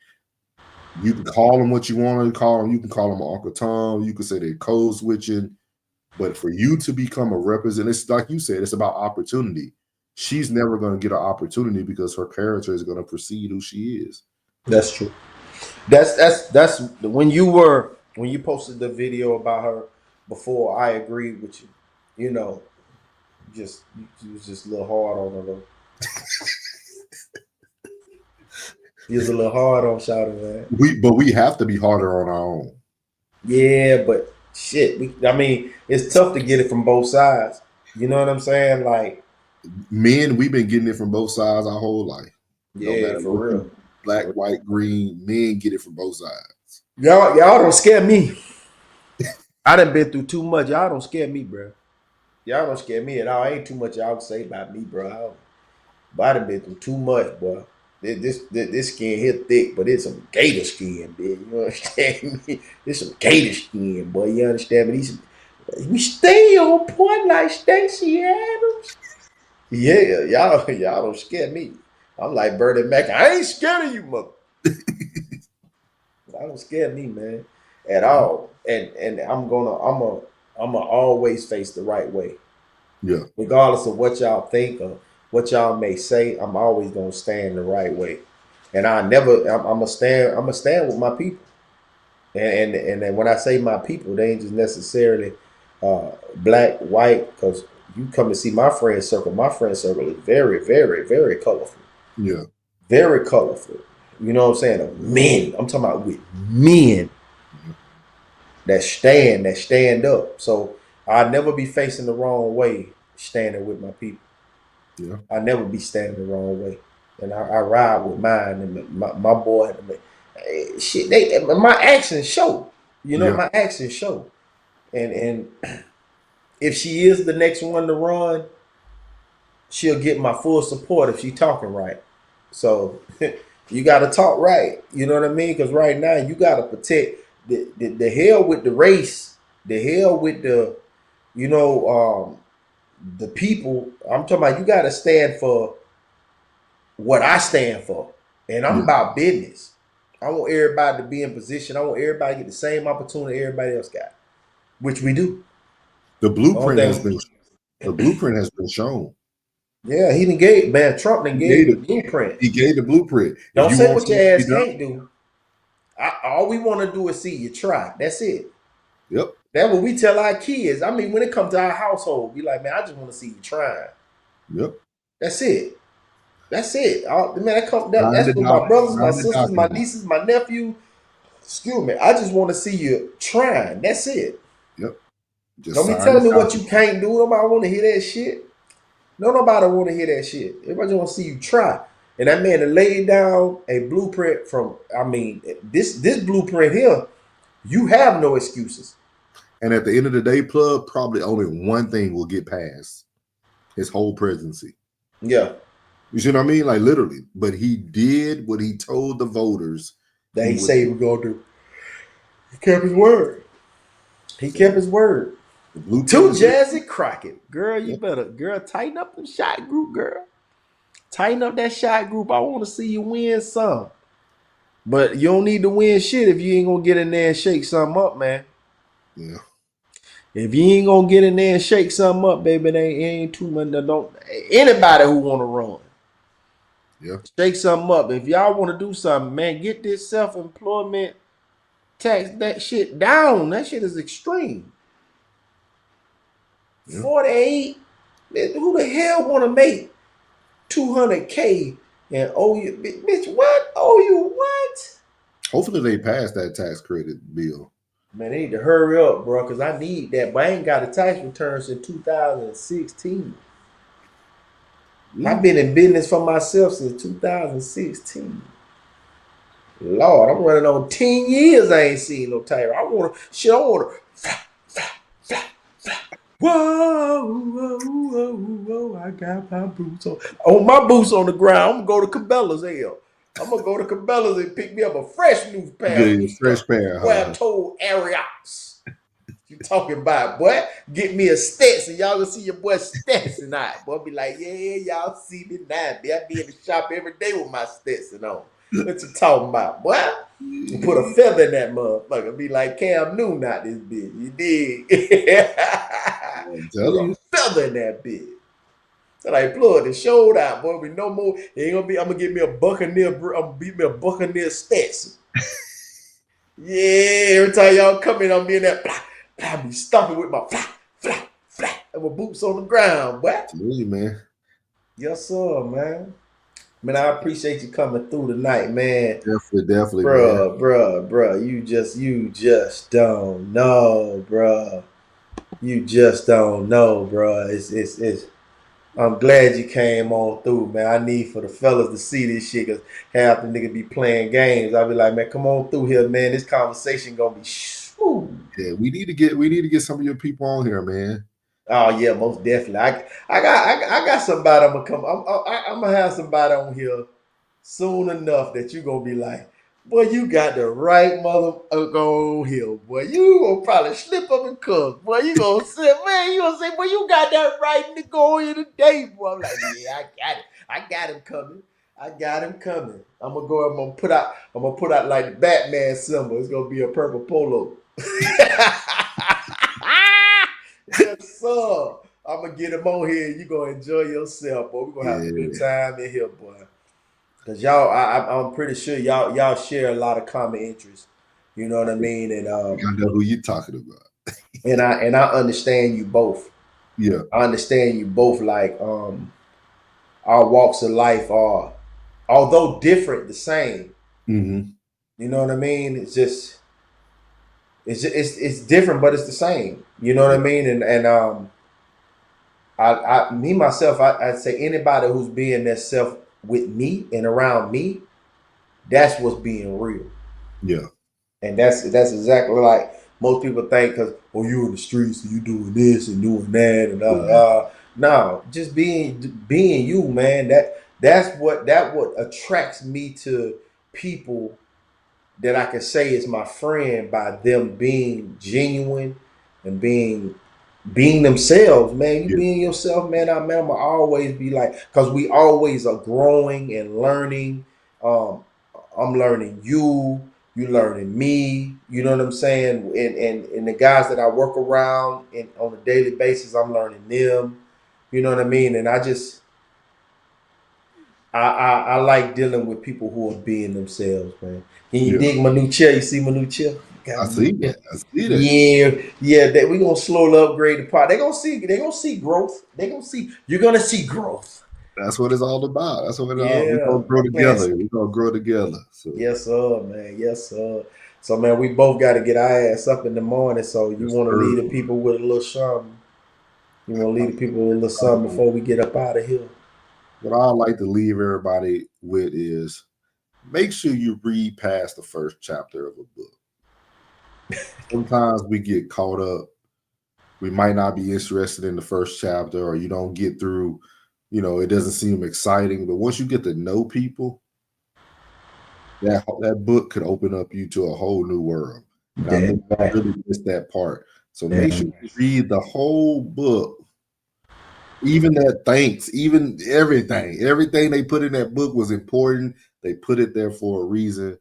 [SPEAKER 2] You can call them what you want to call them. You can call them Uncle Tom. You can say they're code switching. But for you to become a representative, it's like you said, it's about opportunity. She's never going to get an opportunity because her character is going to precede who she is.
[SPEAKER 1] That's true. That's when you posted the video about her before. I agreed with you. You know, you was just a little hard on her though. You was a little hard on Shawty, man.
[SPEAKER 2] But we have to be harder on our own.
[SPEAKER 1] Yeah, but shit. I mean, it's tough to get it from both sides. You know what I'm saying? Like,
[SPEAKER 2] Men, we've been getting it from both sides our whole life. No
[SPEAKER 1] yeah,
[SPEAKER 2] matter
[SPEAKER 1] for
[SPEAKER 2] what
[SPEAKER 1] real.
[SPEAKER 2] Black, white, green, men get it from both sides.
[SPEAKER 1] Y'all don't scare me. I done been through too much. Y'all don't scare me, bro. Y'all don't scare me at all. Ain't too much y'all can say about me, bro. But I done been through too much, boy. This skin here thick, but it's some gator skin, bitch. You understand me? It's some gator skin, boy. You understand me? We stay on point like Stacey Adams. Yeah, y'all don't scare me. I'm like Bernie Mac. I ain't scared of you, mother. I don't scare me, man, at all. And I'm gonna always face the right way.
[SPEAKER 2] Yeah.
[SPEAKER 1] Regardless of what y'all think or what y'all may say, I'm always gonna stand the right way. And I'm gonna stand with my people. And then when I say my people, they ain't just necessarily black, white, because you come to see my friend circle. My friend circle is very, very, very colorful.
[SPEAKER 2] Yeah.
[SPEAKER 1] Very colorful. You know what I'm saying? Men. I'm talking about with men that stand up. So I'll never be facing the wrong way standing with my people.
[SPEAKER 2] Yeah.
[SPEAKER 1] I'll never be standing the wrong way. And I ride with mine and my boy. Shit, my actions show. You know, my actions show. And if she is the next one to run, she'll get my full support if she talking right. So you got to talk right. You know what I mean? Because right now you got to protect the hell with the race, the hell with the, you know, the people. I'm talking about you got to stand for what I stand for. And I'm about business. I want everybody to be in position. I want everybody to get the same opportunity everybody else got, which we do.
[SPEAKER 2] The blueprint has been shown.
[SPEAKER 1] Yeah, he done gave, man, Trump done gave the blueprint.
[SPEAKER 2] He gave the blueprint.
[SPEAKER 1] Don't
[SPEAKER 2] If you
[SPEAKER 1] say
[SPEAKER 2] want
[SPEAKER 1] what your
[SPEAKER 2] something to
[SPEAKER 1] ass
[SPEAKER 2] be done,
[SPEAKER 1] can't do. All we want to do is see you try. That's it.
[SPEAKER 2] Yep.
[SPEAKER 1] That's what we tell our kids. I mean, when it comes to our household, we like, man, I just want to see you trying.
[SPEAKER 2] Yep.
[SPEAKER 1] That's it. That's it. Man, that's for my brothers, my sisters, my nieces, my nephew. Excuse me. I just want to see you trying. That's it.
[SPEAKER 2] Yep. Just
[SPEAKER 1] Don't be telling me what you can't do. Nobody want to hear that shit. Nobody want to hear that shit. Everybody just want to see you try. And that man that laid down a blueprint from, I mean, this blueprint here, you have no excuses.
[SPEAKER 2] And at the end of the day, Plug, probably only one thing will get past his whole presidency.
[SPEAKER 1] Yeah.
[SPEAKER 2] You see what I mean? Like literally. But he did what he told the voters
[SPEAKER 1] that he said he was going to do. He kept his word. He kept his word. To Jazzy Crockett. Girl, you better, tighten up the shot group, girl. Tighten up that shot group. I want to see you win some. But you don't need to win shit if you ain't going to get in there and shake something up, man.
[SPEAKER 2] Yeah.
[SPEAKER 1] If you ain't going to get in there and shake something up, baby, it ain't too much. Anybody who want to run.
[SPEAKER 2] Yeah.
[SPEAKER 1] Shake something up. If y'all want to do something, man, get this self-employment tax, that shit down. That shit is extreme. Yeah. 48. Who the hell want to make $200K and owe you, bitch? What? Owe you what?
[SPEAKER 2] Hopefully they pass that tax credit bill.
[SPEAKER 1] Man, they need to hurry up, bro, because I need that. But I ain't got a tax return since 2016. I've been in business for myself since 2016. Lord, I'm running on 10 years. I ain't seen no tire. I want to. Whoa, whoa, whoa, whoa. I got my boots on. Oh, my boots on the ground. I'm going to go to Cabela's. Hell. I'm going to go to Cabela's and pick me up a fresh new pair.
[SPEAKER 2] Yeah, fresh pair.
[SPEAKER 1] Web-toed Ariats. You talking about, boy? Get me a Stetson. Y'all gonna see your boy Stetson out. Boy, be like, yeah, y'all see me now. I be in the shop every day with my Stetson on. What you talking about, boy? You put a feather in that motherfucker. Be like Cam Newton out this bitch. You dig?
[SPEAKER 2] I'm
[SPEAKER 1] Put
[SPEAKER 2] telling
[SPEAKER 1] a
[SPEAKER 2] you.
[SPEAKER 1] feather in that bitch. So like plug the shoulder out, boy. We no more. It ain't gonna be. I'm gonna get me a Buccaneer. I'm gonna beat me a Buccaneer Stetson. Yeah, every time y'all come in, I'm being that. I be stomping with my flat, and my boots on the ground, boy.
[SPEAKER 2] Tell you, man.
[SPEAKER 1] Yes, sir, man. Man, I appreciate you coming through tonight, man.
[SPEAKER 2] Definitely, man.
[SPEAKER 1] Bruh. You just don't know, bruh. You just don't know, bruh. It's. I'm glad you came on through, man. I need for the fellas to see this shit, cause half the niggas be playing games. I be like, man, come on through here, man. This conversation gonna be shoo.
[SPEAKER 2] Yeah, we need to get some of your people on here, man.
[SPEAKER 1] Oh yeah, most definitely. I got somebody. I'm gonna have somebody on here soon enough that you gonna be like, boy, you got the right motherfucker on here, boy. You gonna probably slip up and cook, boy. You gonna say, man, you gonna say, boy, you got that right nigga on here today, boy. I'm like, yeah, I got it. I got him coming. I'm gonna put out like the Batman symbol. It's gonna be a purple polo. Yes, sir. I'm gonna get him on here. You gonna enjoy yourself, boy. We're gonna have a good time in here, boy. Cause y'all, I'm pretty sure y'all share a lot of common interests. You know what I mean? And
[SPEAKER 2] I know who you talking about.
[SPEAKER 1] and I understand you both.
[SPEAKER 2] Yeah.
[SPEAKER 1] I understand you both. Like our walks of life are, although different, the same.
[SPEAKER 2] Mm-hmm.
[SPEAKER 1] You know what I mean? It's different, but it's the same. You know what I mean? And me myself, I'd say anybody who's being their self with me and around me, that's what's being real.
[SPEAKER 2] Yeah.
[SPEAKER 1] And that's exactly like most people think, because you in the streets and you doing this and doing that and no, just being you, man. That's what attracts me to people that I can say is my friend, by them being genuine and being themselves, man. You being yourself, man. I'ma always be like, because we always are growing and learning. I'm learning you, you learning me. You know what I'm saying? And the guys that I work around and on a daily basis, I'm learning them. You know what I mean? And I like dealing with people who are being themselves, man. Can you dig my new chair? You see my new chair?
[SPEAKER 2] I see that.
[SPEAKER 1] Yeah. That we gonna slowly upgrade the pot. They gonna see growth. You're gonna see growth.
[SPEAKER 2] That's what it's all about. That's what it's all. We're
[SPEAKER 1] Yeah,
[SPEAKER 2] gonna grow together. We're gonna grow together. So.
[SPEAKER 1] Yes, sir, man. Yes, sir. So, man, we both got to get our ass up in the morning. So, you want to lead the people with a little something? You want to lead the people with a little something before we get up out of here?
[SPEAKER 2] What I like to leave everybody with is, make sure you read past the first chapter of a book. Sometimes we get caught up. We might not be interested in the first chapter, or you don't get through, it doesn't seem exciting. But once you get to know people, that book could open up you to a whole new world. And I think I really missed that part. So make sure you read the whole book. Even that thanks, even everything they put in that book was important. They put it there for a reason.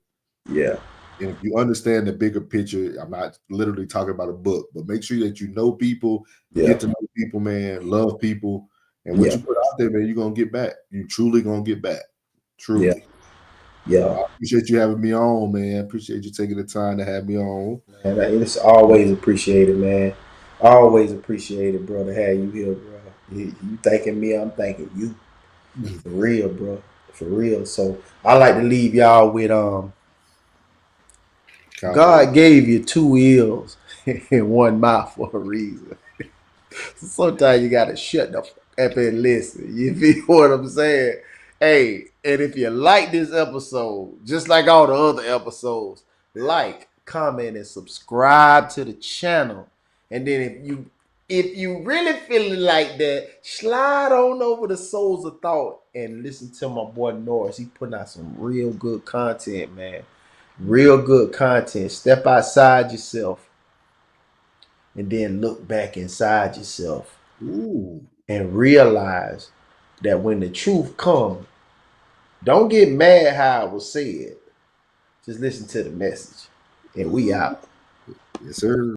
[SPEAKER 1] Yeah.
[SPEAKER 2] And if you understand the bigger picture, I'm not literally talking about a book, but make sure that you know people, get to know people, man, love people. And what you put out there, man, you're going to get back. You truly going to get back. Truly.
[SPEAKER 1] Yeah.
[SPEAKER 2] I appreciate you having me on, man. Appreciate you taking the time to have me on.
[SPEAKER 1] Man, it's always appreciated, man. Always appreciated, bro, to have you here, bro. You thanking me, I'm thanking you. For real, bro. For real. So I like to leave y'all with God gave you two ears and one mouth for a reason. Sometimes you gotta shut the fuck up and listen. You feel what I'm saying? Hey, and if you like this episode, just like all the other episodes, like, comment, and subscribe to the channel. And then if you really feeling like that, slide on over to Souls of Thought and listen to my boy Norris. He putting out some real good content, man. Real good content. Step outside yourself and then look back inside yourself.
[SPEAKER 2] Ooh.
[SPEAKER 1] And realize that when the truth comes, Don't get mad how it was said. Just listen to the message. And we out.
[SPEAKER 2] Yes, sir.